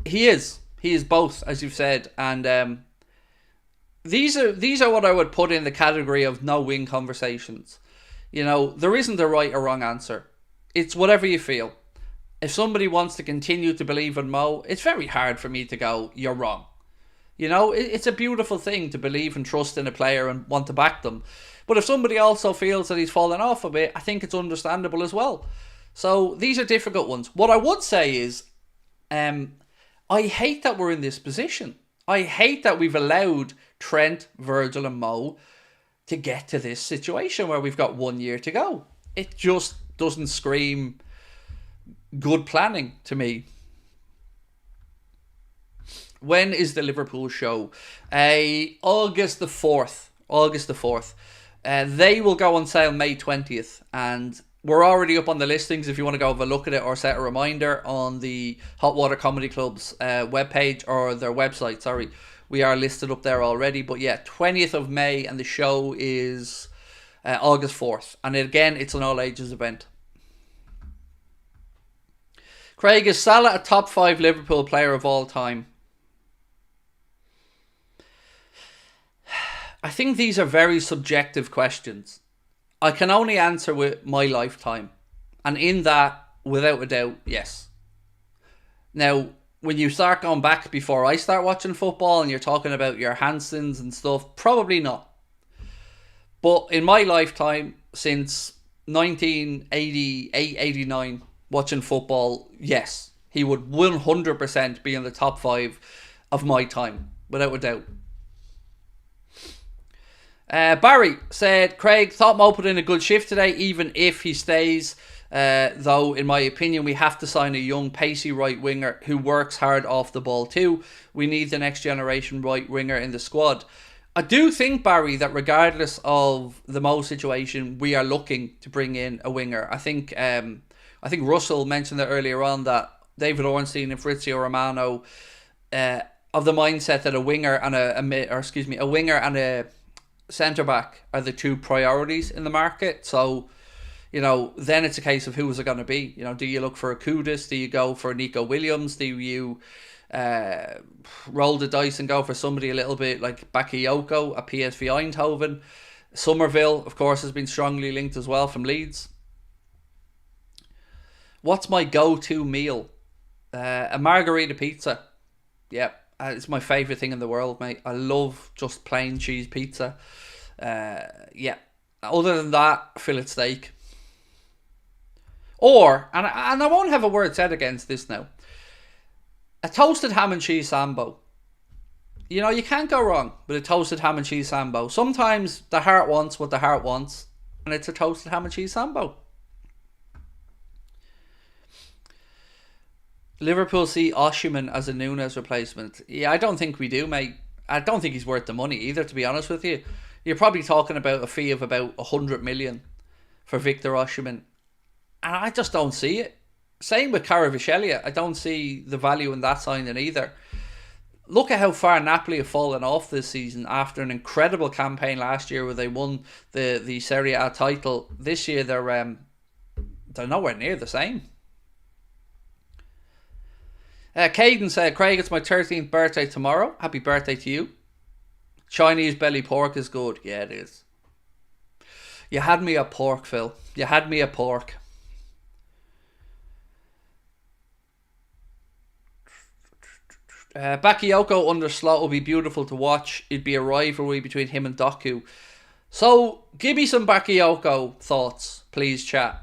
A: He is. He is both, as you've said. And these are what I would put in the category of no-win conversations. You know, there isn't a right or wrong answer. It's whatever you feel. If somebody wants to continue to believe in Mo, it's very hard for me to go, you're wrong. You know, it's a beautiful thing to believe and trust in a player and want to back them. But if somebody also feels that he's fallen off a bit, I think it's understandable as well. So these are difficult ones. What I would say is, I hate that we're in this position. I hate that we've allowed Trent, Virgil and Mo to get to this situation where we've got 1 year to go. It just doesn't scream good planning to me. When is the Liverpool show? August the 4th. August the 4th. They will go on sale May 20th. And we're already up on the listings if you want to go have a look at it or set a reminder on the Hot Water Comedy Club's webpage or their website. Sorry. We are listed up there already. But yeah, 20th of May and the show is August 4th. And again, it's an all ages event. Craig, is Salah a top 5 Liverpool player of all time? I think these are very subjective questions. I can only answer with my lifetime. And in that, without a doubt, yes. Now, when you start going back before I start watching football and you're talking about your Hansons and stuff, probably not. But in my lifetime, since 1988-89, watching football, yes. He would 100% be in the top 5 of my time, without a doubt. Barry said, Craig, thought Mo put in a good shift today, even if he stays. Though, in my opinion, we have to sign a young, pacey right winger who works hard off the ball too. We need the next generation right winger in the squad. I do think, Barry, that regardless of the Mo situation, we are looking to bring in a winger. I think Russell mentioned that earlier on, that David Ornstein and Fabrizio Romano of the mindset that a winger and a winger and a centre back are the two priorities in the market. So, you know, then it's a case of who is it going to be? You know, do you look for a Kudus? Do you go for Nico Williams? Do you roll the dice and go for somebody a little bit like Bakayoko at PSV Eindhoven? Somerville, of course, has been strongly linked as well from Leeds. What's my go-to meal? A margarita pizza. Yeah, it's my favourite thing in the world, mate. I love just plain cheese pizza. Yeah. Other than that, fillet steak. Or, and I won't have a word said against this now, a toasted ham and cheese sambo. You know, you can't go wrong with a toasted ham and cheese sambo. Sometimes the heart wants what the heart wants, and it's a toasted ham and cheese sambo. Liverpool see Osimhen as a Nunez replacement. Yeah, I don't think we do, mate. I don't think he's worth the money either, to be honest with you. You're probably talking about a fee of about 100 million for Victor Osimhen. And I just don't see it. Same with Kvaratskhelia. I don't see the value in that signing either. Look at how far Napoli have fallen off this season after an incredible campaign last year where they won the Serie A title. This year they're nowhere near the same. Caden said, Craig, it's my 13th birthday tomorrow. Happy birthday to you. Chinese belly pork is good. Yeah, it is. You had me at pork, Phil. You had me at pork. Bakayoko under Slot will be beautiful to watch. It'd be a rivalry between him and Doku. So, give me some Bakayoko thoughts, please, chat.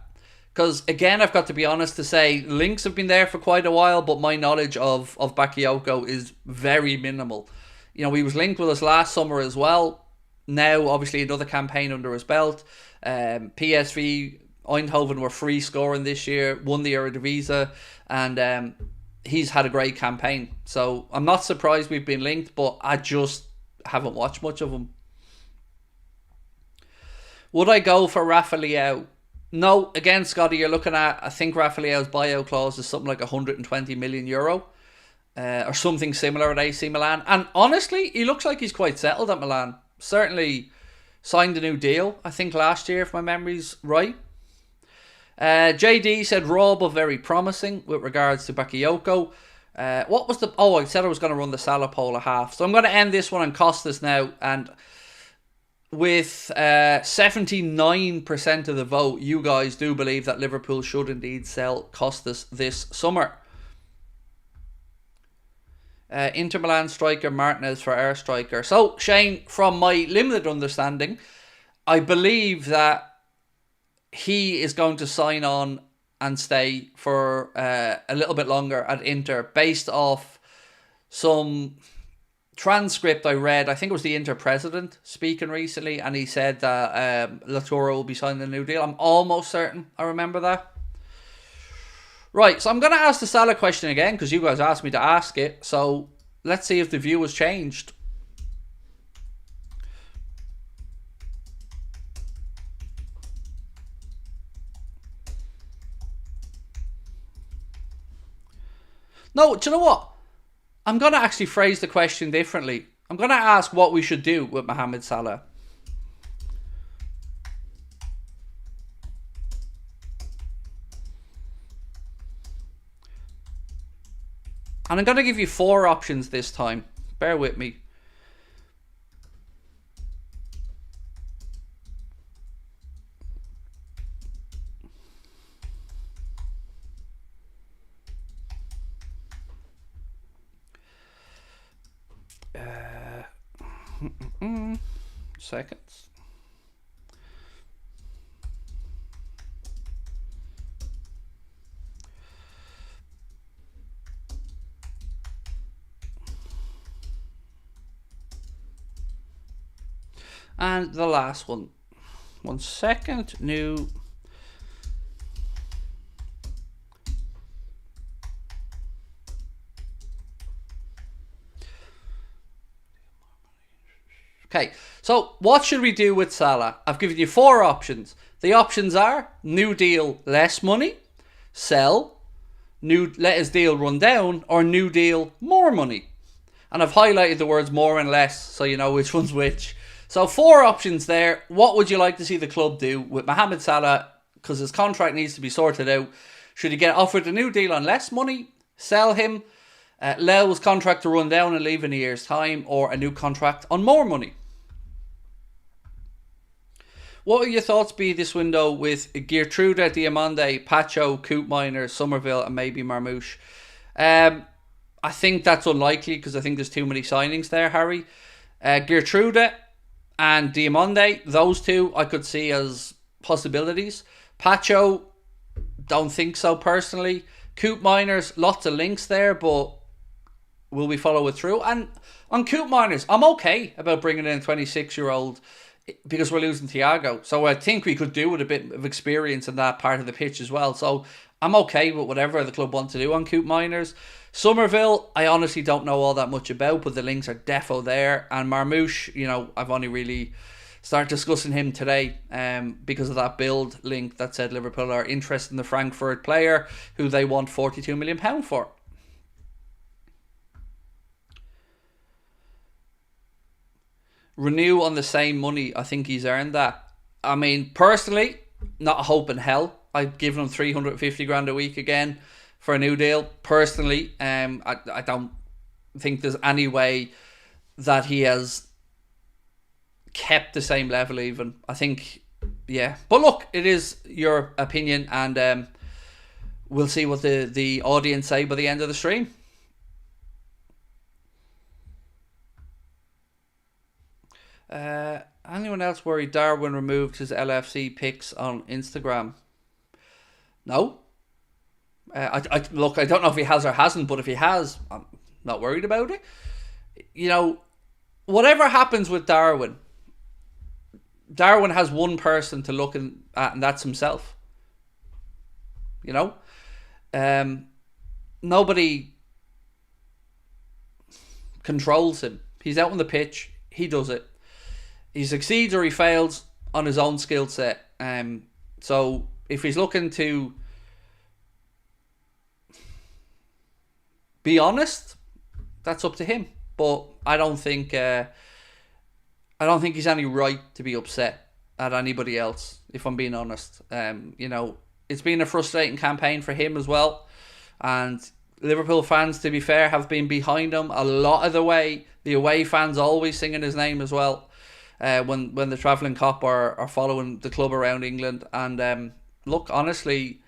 A: Because, again, I've got to be honest to say, links have been there for quite a while, but my knowledge of Bakayoko is very minimal. You know, he was linked with us last summer as well. Now, obviously, another campaign under his belt. PSV Eindhoven were free scoring this year, won the Eredivisie, and he's had a great campaign. So, I'm not surprised we've been linked, but I just haven't watched much of him. Would I go for Rafa Leão? No, again, Scotty, you're looking at, I think Rafa Leao's buyout clause is something like 120 million euro. or something similar at AC Milan. And honestly, he looks like he's quite settled at Milan. Certainly signed a new deal, I think, last year, if my memory's right. JD said raw but very promising with regards to Bakayoko. What was the... Oh, I said I was going to run the Salah poll a half. So I'm going to end this one on Costas now. And with 79% of the vote, you guys do believe that Liverpool should indeed sell Costas this summer. Inter Milan striker Martinez for our striker. So, Shane, from my limited understanding, I believe that he is going to sign on and stay for a little bit longer at Inter, based off some transcript I read. I think it was the Inter president speaking recently, and he said that Laturo will be signing a new deal. I'm almost certain I remember that. Right, so I'm going to ask the Salah question again, because you guys asked me to ask it. So let's see if the view has changed. No, do you know what? I'm going to actually phrase the question differently. I'm going to ask what we should do with Mohamed Salah. And I'm going to give you 4 options this time. Bear with me. Seconds. And the last one. 1 second. New. Okay, so what should we do with Salah? I've given you 4 options. The options are new deal, less money, sell, let his deal run down, or new deal, more money. And I've highlighted the words more and less, so you know which one's which. So 4 options there. What would you like to see the club do with Mohamed Salah? Because his contract needs to be sorted out. Should he get offered a new deal on less money, sell him, allow his contract to run down and leave in a year's time, or a new contract on more money? What will your thoughts be this window with Gertrude, Diamande, Pacho, Koopmeiners, Somerville, and maybe Marmoush? I think that's unlikely, because I think there's too many signings there, Harry. Gertrude and Diamande, those 2 I could see as possibilities. Pacho, don't think so personally. Koopmeiners, lots of links there, but will we follow it through? And on Koopmeiners, I'm okay about bringing in a 26-year-old because we're losing Thiago. So I think we could do with a bit of experience in that part of the pitch as well. So I'm okay with whatever the club want to do on Koopmeiners. Somerville, I honestly don't know all that much about, but the links are defo there. And Marmoush, you know, I've only really started discussing him today because of that build link that said Liverpool are interested in the Frankfurt player who they want £42 million for. Renew on the same money. I think he's earned that. I mean, personally, not a hope in hell I'd give him 350 grand a week again for a new deal. Personally, I don't think there's any way that he has kept the same level even. I think, yeah. But look, it is your opinion, and we'll see what the audience say by the end of the stream. Anyone else worried Darwin removed his LFC pics on Instagram? No. Look, I don't know if he has or hasn't, but if he has, I'm not worried about it. You know, whatever happens with Darwin has one person to look at, and that's himself. You know? Nobody controls him. He's out on the pitch. He does it. He succeeds or he fails on his own skill set. So if he's looking to be honest, That's up to him. But I don't think he's any right to be upset at anybody else, if I'm being honest. It's been a frustrating campaign for him as well. And Liverpool fans, to be fair, have been behind him a lot of the way. The away fans always singing his name as well. When the travelling cop are following the club around England. And look, honestly,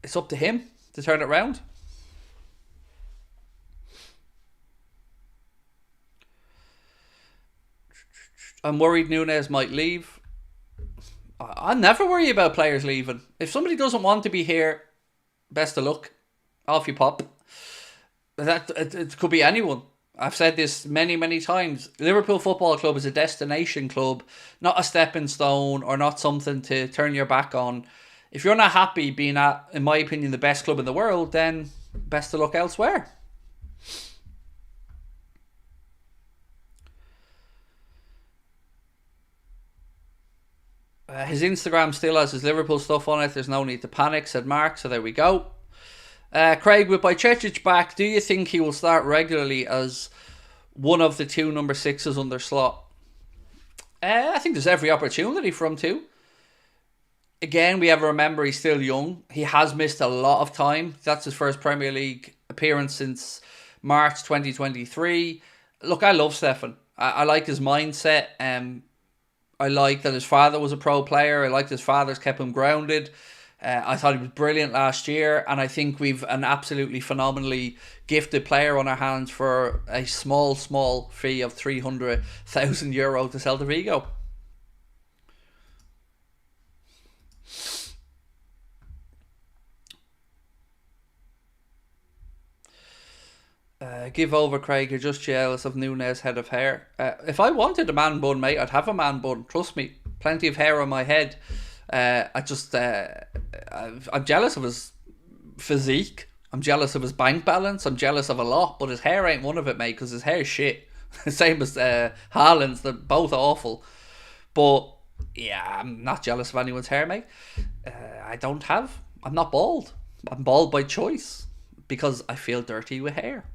A: it's up to him to turn it round. I'm worried Nunez might leave. I never worry about players leaving. If somebody doesn't want to be here, best of luck. Off you pop. It could be anyone. I've said this many, many times. Liverpool Football Club is a destination club, not a stepping stone or not something to turn your back on. If you're not happy being at, in my opinion, the best club in the world, then best of luck elsewhere. His Instagram still has his Liverpool stuff on it. There's no need to panic, said Mark. So there we go. Craig, with Bajcetic back, do you think he will start regularly as one of the two number 6s under Slot? I think there's every opportunity for him to. Again, we have to remember he's still young. He has missed a lot of time. That's his first Premier League appearance since March 2023. Look, I love Stefan. I like his mindset. I like that his father was a pro player. I like his father's kept him grounded. I thought he was brilliant last year, and I think we've an absolutely phenomenally gifted player on our hands for a small fee of €300,000 to Celta Vigo. Give over, Craig. You're just jealous of Nunez' head of hair. If I wanted a man bun, mate, I'd have a man bun. Trust me, plenty of hair on my head. I'm jealous of his physique. I'm jealous of his bank balance. I'm jealous of a lot, but his hair ain't one of it, mate, because his hair is shit. Same as Haaland's. They're both awful. But yeah, I'm not jealous of anyone's hair, mate. I'm not bald. I'm bald by choice because I feel dirty with hair.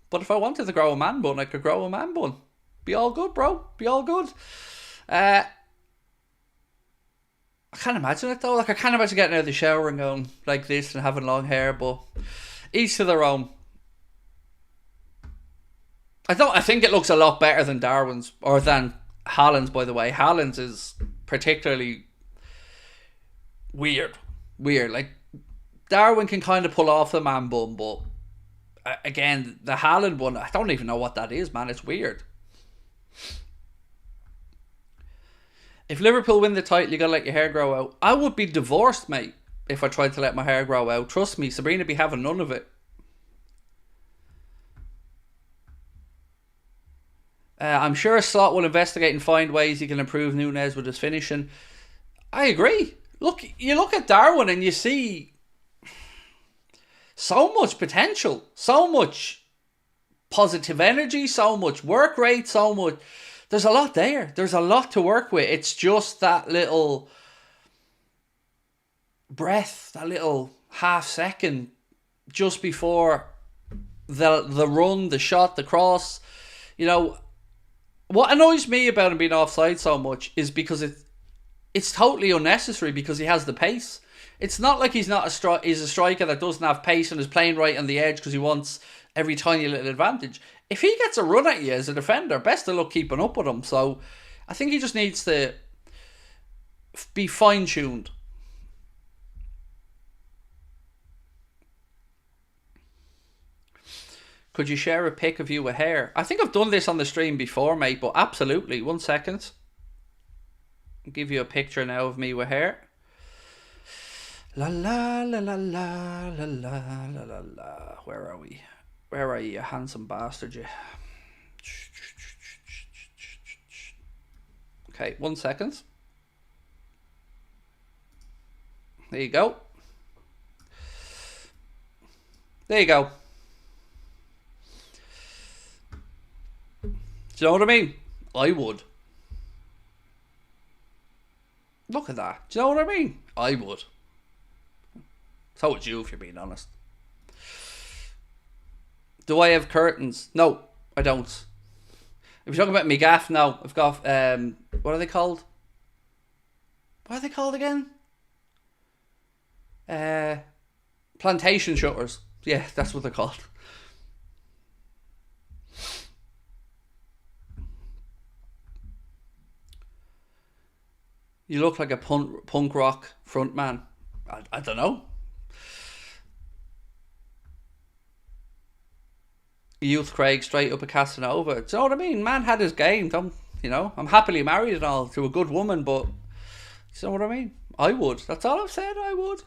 A: But if I wanted to grow a man bun, I could grow a man bun. Be all good, bro. Be all good. I can't imagine it though. Like, I can't imagine getting out of the shower and going like this and having long hair, but each to their own. I think it looks a lot better than Darwin's, or than Haaland's, by the way. Haaland's is particularly weird. Like, Darwin can kind of pull off the man bun, but again, the Haaland one, I don't even know what that is, man. It's weird. If Liverpool win the title, you gotta let your hair grow out. I would be divorced, mate, if I tried to let my hair grow out. Trust me, Sabrina be having none of it. I'm sure Slot will investigate and find ways he can improve Nunez with his finishing. I agree. Look, you look at Darwin and you see so much potential, so much positive energy, so much work rate, so much. There's a lot there. There's a lot to work with. It's just that little breath, that little half second just before the run, the shot, the cross. You know, what annoys me about him being offside so much is because it's totally unnecessary because he has the pace. It's not like he's a striker that doesn't have pace and is playing right on the edge because he wants every tiny little advantage. If he gets a run at you as a defender, best of luck keeping up with him. So I think he just needs to be fine-tuned. Could you share a pic of you with hair? I think I've done this on the stream before, mate, but absolutely. 1 second. I'll give you a picture now of me with hair. La la la la la la la la la la. Where are we? Where are you, you handsome bastard, you? Okay, 1 second. There you go. There you go. Do you know what I mean? I would. Look at that. Do you know what I mean? I would. So would you, if you're being honest. Do I have curtains? No, I don't. If you're talking about me gaff, no. I've got, what are they called? What are they called again? Plantation shutters. Yeah, that's what they're called. You look like a punk rock frontman. I don't know. Youth Craig straight up a Casanova. Do you know what I mean? Man had his game. I'm happily married and all to a good woman, but do you know what I mean? I would. That's all I've said. I would.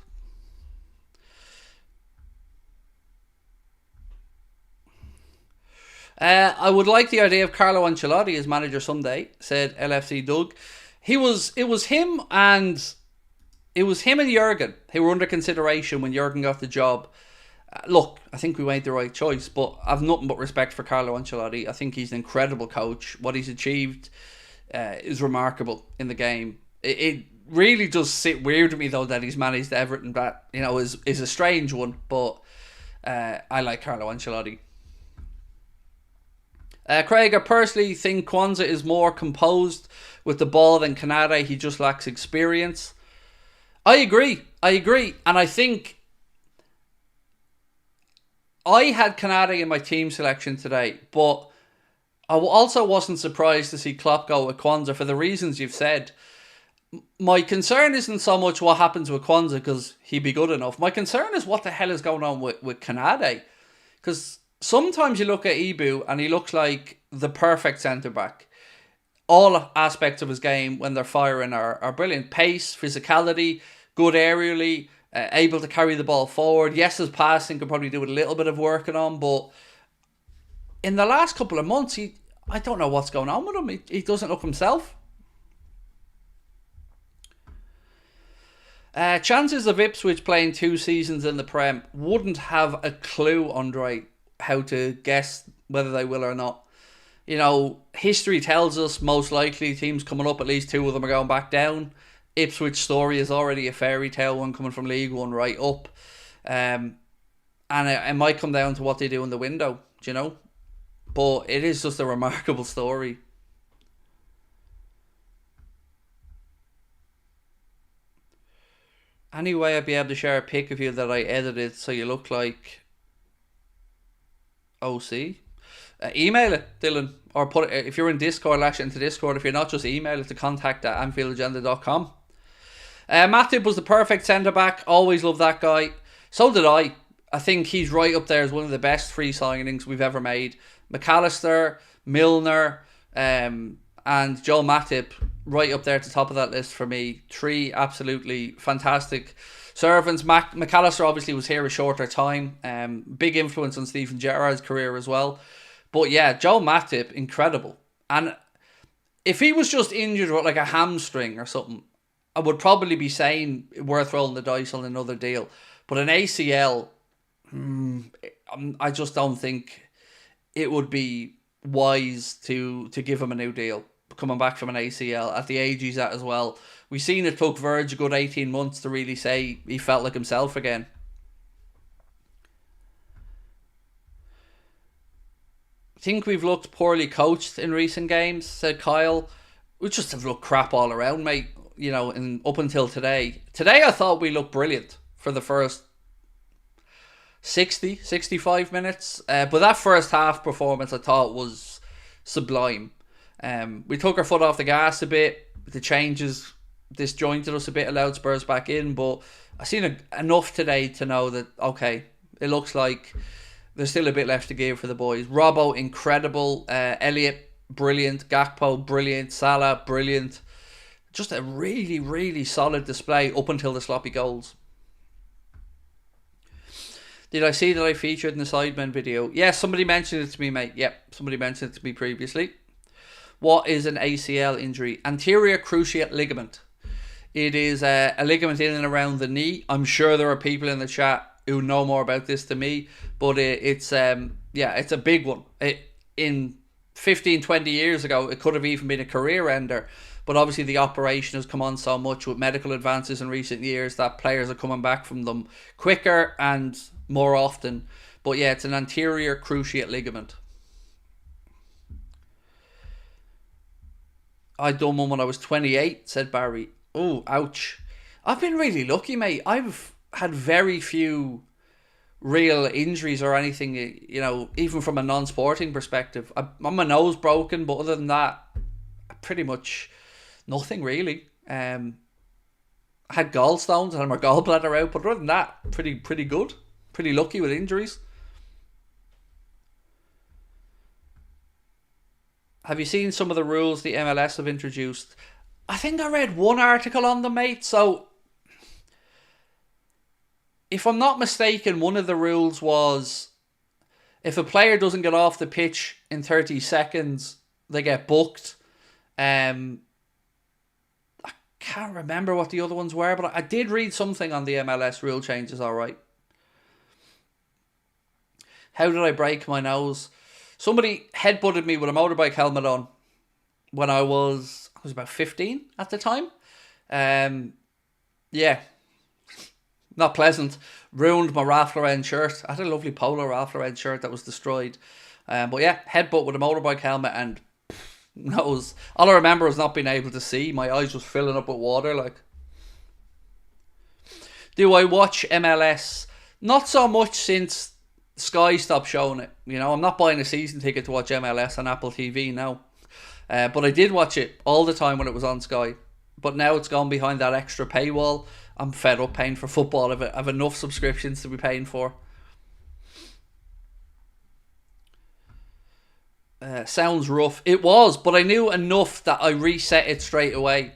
A: I would like the idea of Carlo Ancelotti as manager someday, said LFC Doug. It was him and Jurgen who were under consideration when Jurgen got the job. Look, I think we made the right choice, but I've nothing but respect for Carlo Ancelotti. I think he's an incredible coach. What he's achieved is remarkable in the game. It really does sit weird with me though that he's managed Everton. That is a strange one, but I like Carlo Ancelotti. Craig, I personally think Quansah is more composed with the ball than Canade. He just lacks experience. I agree, and I think I had Canade in my team selection today, but I also wasn't surprised to see Klopp go with Quansah for the reasons you've said. My concern isn't so much what happens with Quansah because he'd be good enough. My concern is what the hell is going on with Canade, because sometimes you look at Ibu and he looks like the perfect centre-back. All aspects of his game when they're firing are brilliant. Pace, physicality, good aerially, able to carry the ball forward. Yes, his passing could probably do with a little bit of working on, but in the last couple of months, I don't know what's going on with him. He doesn't look himself. Chances of Ipswich playing 2 seasons in the Prem wouldn't have a clue, Andre, how to guess whether they will or not. History tells us most likely teams coming up, at least 2 of them are going back down. Ipswich story is already a fairy tale, one coming from League One right up. And it might come down to what they do in the window, But it is just a remarkable story. Anyway, I'd be able to share a pic of you that I edited so you look like OC. Email it, Dylan, or put it, if you're in Discord, lash it into Discord. If you're not, just email it to contact@AnfieldAgenda.com. Matip was the perfect centre-back. Always loved that guy. So did I. I think he's right up there as one of the best free signings we've ever made. McAllister, Milner, and Joel Matip right up there at the top of that list for me. 3 absolutely fantastic servants. McAllister obviously was here a shorter time. Big influence on Steven Gerrard's career as well. But yeah, Joel Matip, incredible. And if he was just injured with like a hamstring or something, I would probably be saying worth rolling the dice on another deal. But an ACL, I just don't think it would be wise to give him a new deal coming back from an ACL at the age he's at as well. We've seen it took Verge a good 18 months to really say he felt like himself again. I think we've looked poorly coached in recent games, said Kyle. We just have looked crap all around, mate. Up until today. Today I thought we looked brilliant for the first 65 minutes. But that first half performance I thought was sublime. We took our foot off the gas a bit. The changes disjointed us a bit, allowed Spurs back in. But I've seen enough today to know that, okay, it looks like there's still a bit left to give for the boys. Robbo, incredible. Elliott, brilliant. GAKPO, brilliant. Salah, brilliant. Just a really, really solid display up until the sloppy goals. Did I see that I featured in the Sidemen video? Yeah, somebody mentioned it to me, mate. Yep, somebody mentioned it to me previously. What is an ACL injury? Anterior cruciate ligament. It is a ligament in and around the knee. I'm sure there are people in the chat who know more about this than me, but it's a big one. In 15, 20 years ago, it could have even been a career ender. But obviously the operation has come on so much with medical advances in recent years that players are coming back from them quicker and more often. But yeah, it's an anterior cruciate ligament. I done one when I was 28, said Barry. Oh, ouch. I've been really lucky, mate. I've had very few real injuries or anything, even from a non-sporting perspective. I'm my nose broken, but other than that, pretty much nothing really. I had gallstones, I had my gallbladder out, but other than that, pretty good. Pretty lucky with injuries. Have you seen some of the rules the MLS have introduced? I think I read one article on them, mate. So, if I'm not mistaken, one of the rules was if a player doesn't get off the pitch in 30 seconds, they get booked. I can't remember what the other ones were, but I did read something on the MLS rule changes, alright. How did I break my nose? Somebody headbutted me with a motorbike helmet on when I was about 15 at the time. Yeah, not pleasant. Ruined my Ralph Lauren shirt. I had a lovely polo Ralph Lauren shirt that was destroyed. But yeah, headbutt with a motorbike helmet and nose. All I remember was not being able to see. My eyes was filling up with water. Like, do I watch MLS? Not so much since Sky stopped showing it. I'm not buying a season ticket to watch MLS on Apple TV now. But I did watch it all the time when it was on Sky. But now it's gone behind that extra paywall. I'm fed up paying for football. I've enough subscriptions to be paying for. Sounds rough. It was, but I knew enough that I reset it straight away.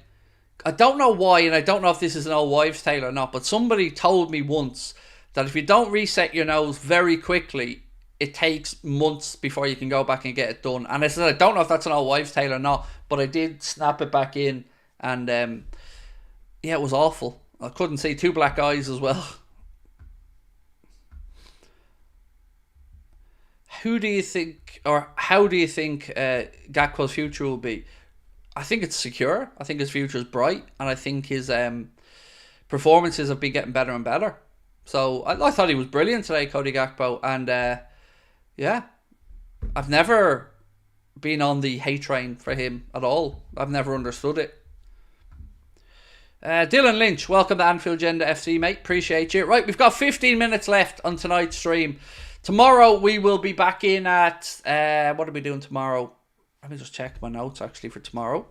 A: I don't know why, and I don't know if this is an old wives' tale or not, but somebody told me once that if you don't reset your nose very quickly, it takes months before you can go back and get it done. And I said, I don't know if that's an old wives' tale or not, but I did snap it back in, and yeah, it was awful. I couldn't see, 2 black eyes as well. Who do you think, or how do you think Gakpo's future will be? I think it's secure. I think his future is bright, and I think his performances have been getting better and better. So I thought he was brilliant today, Cody Gakpo, and yeah, I've never been on the hate train for him at all. I've never understood it. Dylan Lynch, welcome to Anfield Agenda FC, mate. Appreciate you. Right, we've got 15 minutes left on tonight's stream. Tomorrow we will be back in at what are we doing tomorrow? Let me just check my notes actually for tomorrow.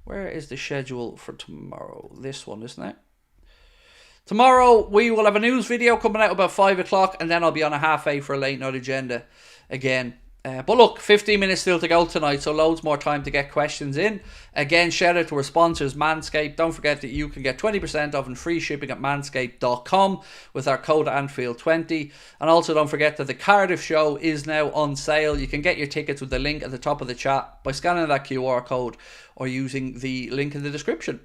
A: Where is the schedule for tomorrow? This one, isn't it? Tomorrow we will have a news video coming out about 5 o'clock, and then I'll be on a half 8 for a late night agenda again. But look, 15 minutes still to go tonight, so loads more time to get questions in. Again, shout out to our sponsors, Manscaped. Don't forget that you can get 20% off and free shipping at manscaped.com with our code Anfield20. And also don't forget that the Cardiff show is now on sale. You can get your tickets with the link at the top of the chat by scanning that QR code or using the link in the description.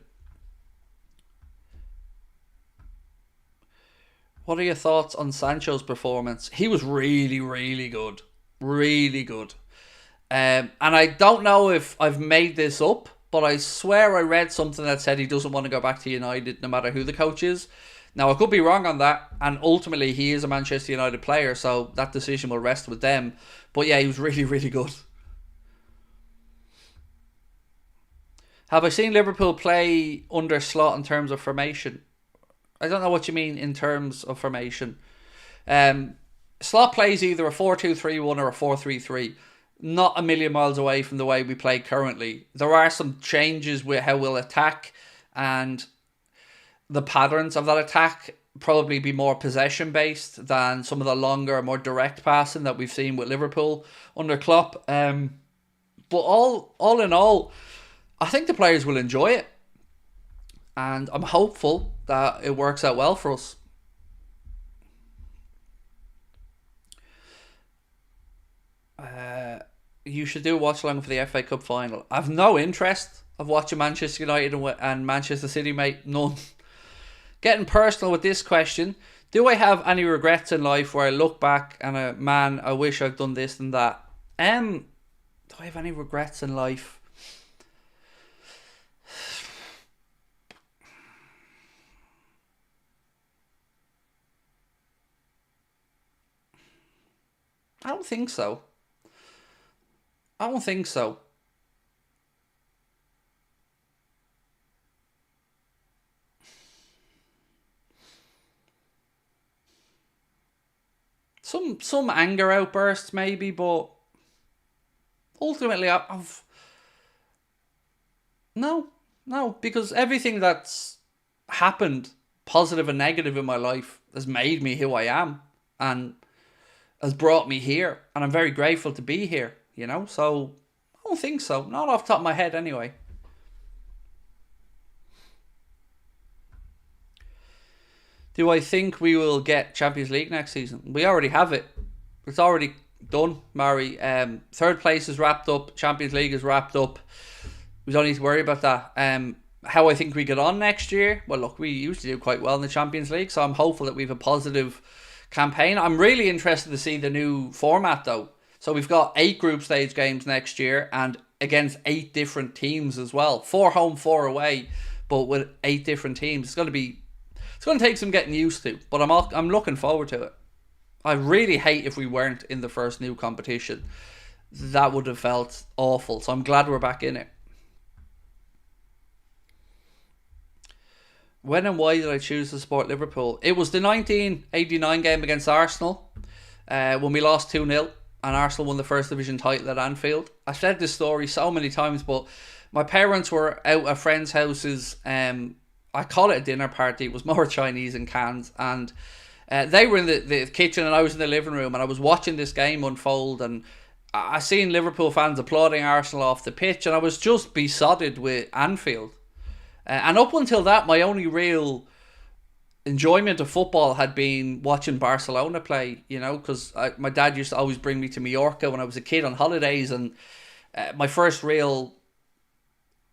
A: What are your thoughts on Sancho's performance? He was really, really good. Really good. And I don't know if I've made this up, but I swear I read something that said he doesn't want to go back to United no matter who the coach is. Now, I could be wrong on that, and ultimately he is a Manchester United player, so that decision will rest with them. But yeah, he was really, really good. Have I seen Liverpool play under Slot in terms of formation? I don't know what you mean in terms of formation. Slot plays either a 4-2-3-1 or a 4-3-3. Not a million miles away from the way we play currently. There are some changes with how we'll attack, and the patterns of that attack probably be more possession based than some of the longer, more direct passing that we've seen with Liverpool under Klopp. But all in all, I think the players will enjoy it, and I'm hopeful that it works out well for us. You should do a watch along for the FA Cup final. I've no interest of watching Manchester United and Manchester City, mate. None. Getting personal with this question. Do I have any regrets in life where I look back and man, I wish I'd done this and that? Do I have any regrets in life? I don't think so. I don't think so. Some anger outbursts maybe, but ultimately I've no, because everything that's happened, positive and negative in my life, has made me who I am and has brought me here, and I'm very grateful to be here. So I don't think so. Not off the top of my head, anyway. Do I think we will get Champions League next season? We already have it. It's already done, Mari. Third place is wrapped up. Champions League is wrapped up. We don't need to worry about that. How I think we get on next year? Well, look, we usually do quite well in the Champions League, so I'm hopeful that we have a positive campaign. I'm really interested to see the new format, though. So we've got 8 group stage games next year, and against 8 different teams as well. 4 home, 4 away, but with 8 different teams. It's going to take some getting used to, but I'm looking forward to it. I really hate if we weren't in the first new competition. That would have felt awful. So I'm glad we're back in it. When and why did I choose to support Liverpool? It was the 1989 game against Arsenal, when we lost 2-0 and Arsenal won the first division title at Anfield. I've said this story so many times, but my parents were out at friends' houses. I call it a dinner party. It was more Chinese and cans, and they were in the kitchen and I was in the living room, and I was watching this game unfold, and I seen Liverpool fans applauding Arsenal off the pitch, and I was just besotted with Anfield. And up until that, my only real enjoyment of football had been watching Barcelona play, because my dad used to always bring me to Mallorca when I was a kid on holidays, and my first real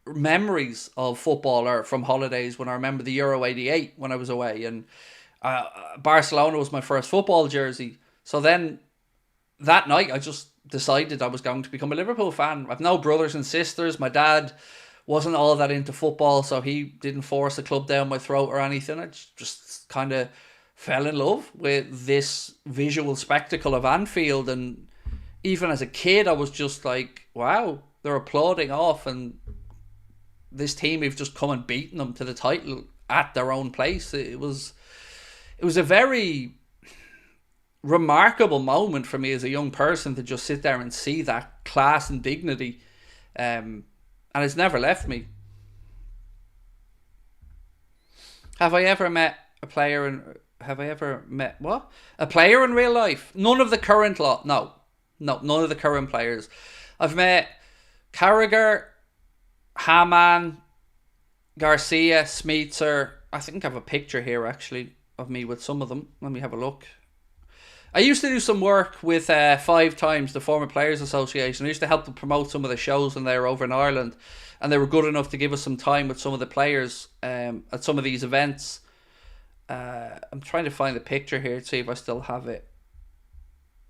A: memories of football are from holidays when I remember the Euro 88 when I was away, and Barcelona was my first football jersey. So then that night I just decided I was going to become a Liverpool fan. I've no brothers and sisters. My dad wasn't all that into football, so he didn't force a club down my throat or anything. I just kind of fell in love with this visual spectacle of Anfield, and even as a kid I was just like, wow, they're applauding off, and this team have just come and beaten them to the title at their own place. It was a very remarkable moment for me as a young person to just sit there and see that class and dignity, and it's never left me. Have I ever met a player a player in real life? None of the current lot. No, none of the current players. I've met Carragher, Hamann, Garcia, Smeetser. I think I have a picture here actually of me with some of them. Let me have a look. I used to do some work with 5 Times, the Former Players Association. I used to help them promote some of the shows when they were over in Ireland, and they were good enough to give us some time with some of the players at some of these events. I'm trying to find the picture here to see if I still have it.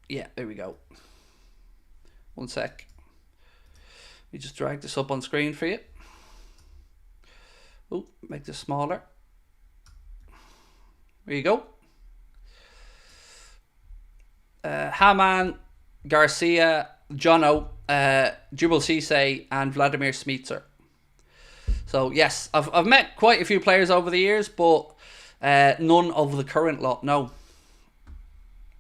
A: Yeah, there we go. One sec. Let me just drag this up on screen for you. Oh, make this smaller. There you go. Hamann, Garcia, Jono, Jubal Cisse, and Vladimir Smeetser. So yes, I've met quite a few players over the years, but none of the current lot, no.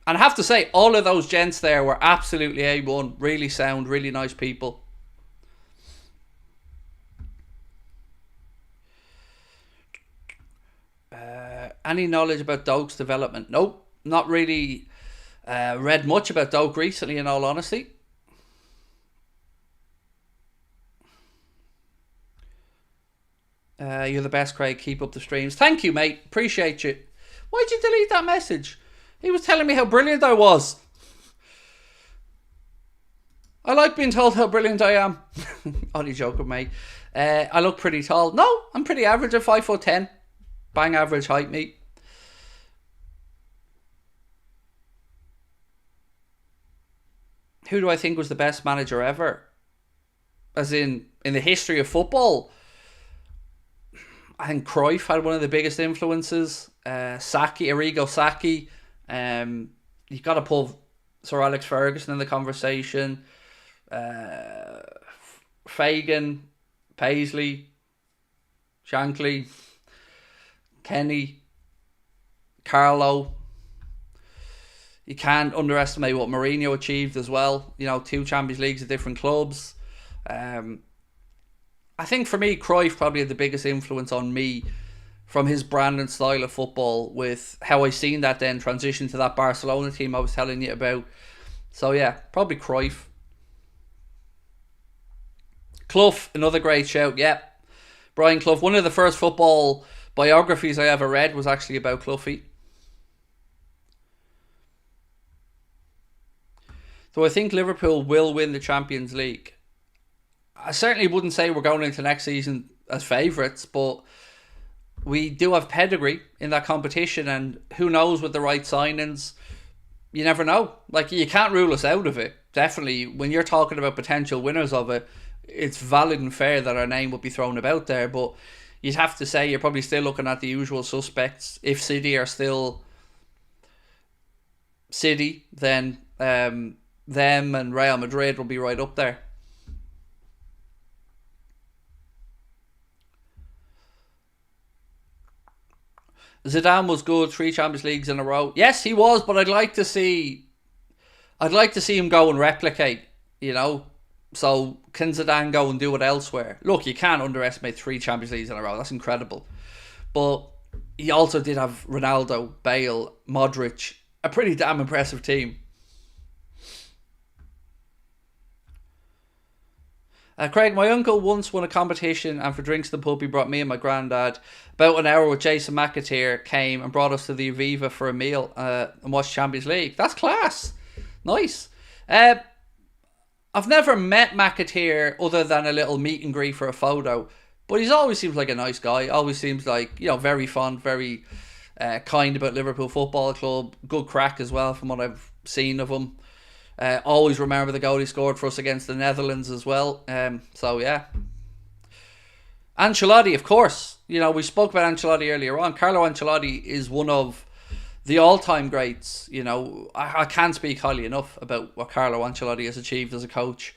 A: And I have to say, all of those gents there were absolutely A1, really sound, really nice people. Any knowledge about Doak's development? Nope, not really. Read much about Doak recently, in all honesty. You're the best, Craig. Keep up the streams. Thank you, mate. Appreciate you. Why'd you delete that message? He was telling me how brilliant I was. I like being told how brilliant I am. Only joking, mate. I look pretty tall. No, I'm pretty average at 5'10". Bang average height, mate. Who do I think was the best manager ever? As in the history of football? I think Cruyff had one of the biggest influences. Sacchi, Arrigo Sacchi. You've got to pull Sir Alex Ferguson in the conversation. Fagan, Paisley, Shankly, Kenny, Carlo. You can't underestimate what Mourinho achieved as well. 2 Champions Leagues at different clubs. I think for me, Cruyff probably had the biggest influence on me from his brand and style of football, with how I seen that then transition to that Barcelona team I was telling you about. So yeah, probably Cruyff. Clough, another great shout. Yeah, Brian Clough. One of the first football biographies I ever read was actually about Cloughie. So I think Liverpool will win the Champions League. I certainly wouldn't say we're going into next season as favourites, but we do have pedigree in that competition, and who knows, with the right signings, you never know. Like, you can't rule us out of it. Definitely, when you're talking about potential winners of it, it's valid and fair that our name would be thrown about there, but you'd have to say you're probably still looking at the usual suspects. If City are still City, then them and Real Madrid will be right up there. Zidane was good, 3 Champions Leagues in a row. Yes, he was, but I'd like to see him go and replicate, So can Zidane go and do it elsewhere? Look, you can't underestimate 3 Champions Leagues in a row. That's incredible. But he also did have Ronaldo, Bale, Modric, a pretty damn impressive team. Craig, my uncle once won a competition, and for drinks in the pub he brought me and my granddad. About an hour with Jason McAteer came and brought us to the Aviva for a meal and watched Champions League. That's class. Nice. I've never met McAteer other than a little meet and greet for a photo, but he always seems like a nice guy. Always seems like, very fun, very kind about Liverpool Football Club. Good crack as well from what I've seen of him. Always remember the goal he scored for us against the Netherlands as well. So yeah. Ancelotti, of course. We spoke about Ancelotti earlier on. Carlo Ancelotti is one of the all-time greats. I can't speak highly enough about what Carlo Ancelotti has achieved as a coach.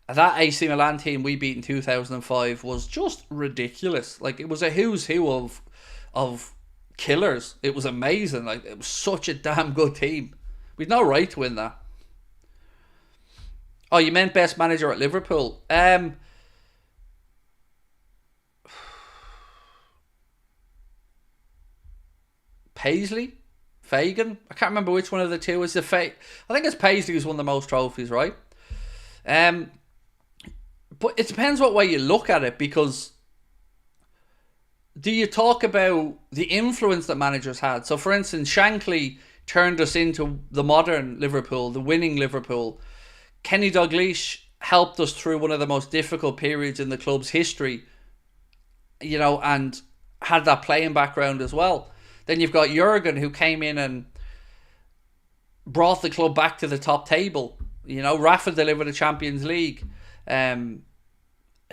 A: That AC Milan team we beat in 2005 was just ridiculous. Like, it was a who's who of killers. It was amazing. Like, it was such a damn good team. We'd no right to win that. Oh, you meant best manager at Liverpool? Paisley? Fagan? I can't remember which one of the two is I think it's Paisley who's won the most trophies, right? But it depends what way you look at it, because do you talk about the influence that managers had? So, for instance, Shankly turned us into the modern Liverpool, the winning Liverpool. Kenny Dalglish helped us through one of the most difficult periods in the club's history, and had that playing background as well. Then you've got Jurgen, who came in and brought the club back to the top table. Rafa delivered a Champions League. So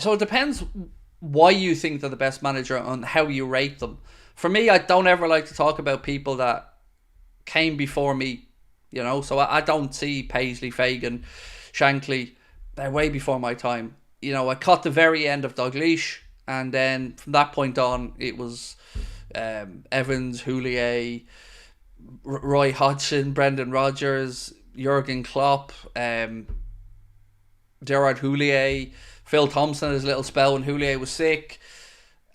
A: it depends why you think they're the best manager and how you rate them. For me, I don't ever like to talk about people that came before me. So I don't see Paisley, Fagan, Shankly. They're way before my time. I caught the very end of Dalglish, and then from that point on, it was Evans, Houllier, Roy Hodgson, Brendan Rodgers, Jurgen Klopp, Gerard Houllier, Phil Thompson had his little spell when Houllier was sick,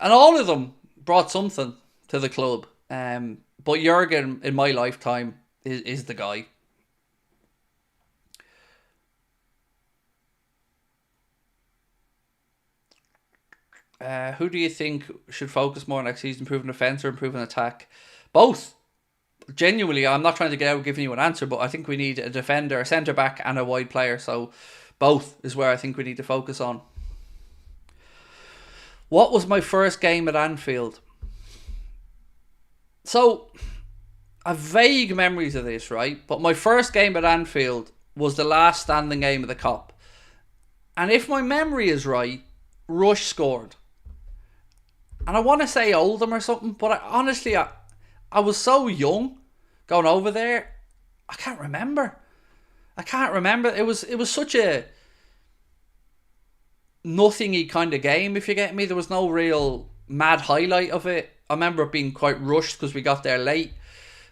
A: and all of them brought something to the club. But Jurgen, in my lifetime, is the guy. Who do you think should focus more next season, improving defence or improving attack? Both. Genuinely, I'm not trying to get out giving you an answer, but I think we need a defender, a centre-back and a wide player. So both is where I think we need to focus on. What was my first game at Anfield? So, I have vague memories of this, right? But my first game at Anfield was the last standing game of the Cup. And if my memory is right, Rush scored. And I want to say Oldham or something, but honestly, I was so young going over there, I can't remember. I can't remember. It was such a nothingy kind of game, if you get me. There was no real mad highlight of it. I remember it being quite rushed because we got there late,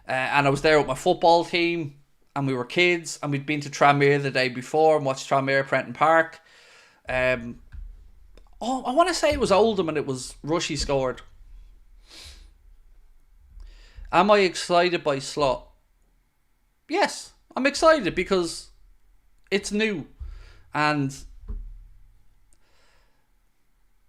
A: and I was there with my football team, and we were kids, and we'd been to Tranmere the day before and watched Tranmere Prenton Park. I want to say it was Oldham and it was Rushy scored. Am I excited by Slot? Yes, I'm excited because it's new and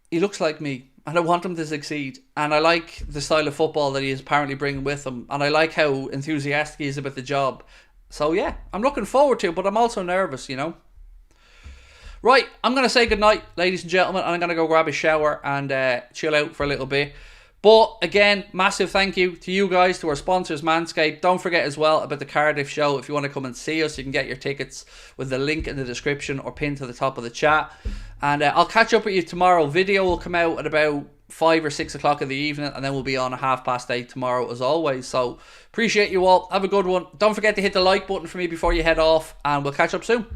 A: he looks like me and I want him to succeed, and I like the style of football that he is apparently bringing with him, and I like how enthusiastic he is about the job. So yeah, I'm looking forward to it, but I'm also nervous, you know. Right, I'm going to say goodnight, ladies and gentlemen, and I'm going to go grab a shower and chill out for a little bit. But again, massive thank you to you guys, to our sponsors, Manscaped. Don't forget as well about the Cardiff show. If you want to come and see us, you can get your tickets with the link in the description or pinned to the top of the chat. And I'll catch up with you tomorrow. Video will come out at about 5 or 6 o'clock in the evening, and then we'll be on at 8:30 tomorrow as always. So appreciate you all. Have a good one. Don't forget to hit the like button for me before you head off, and we'll catch up soon.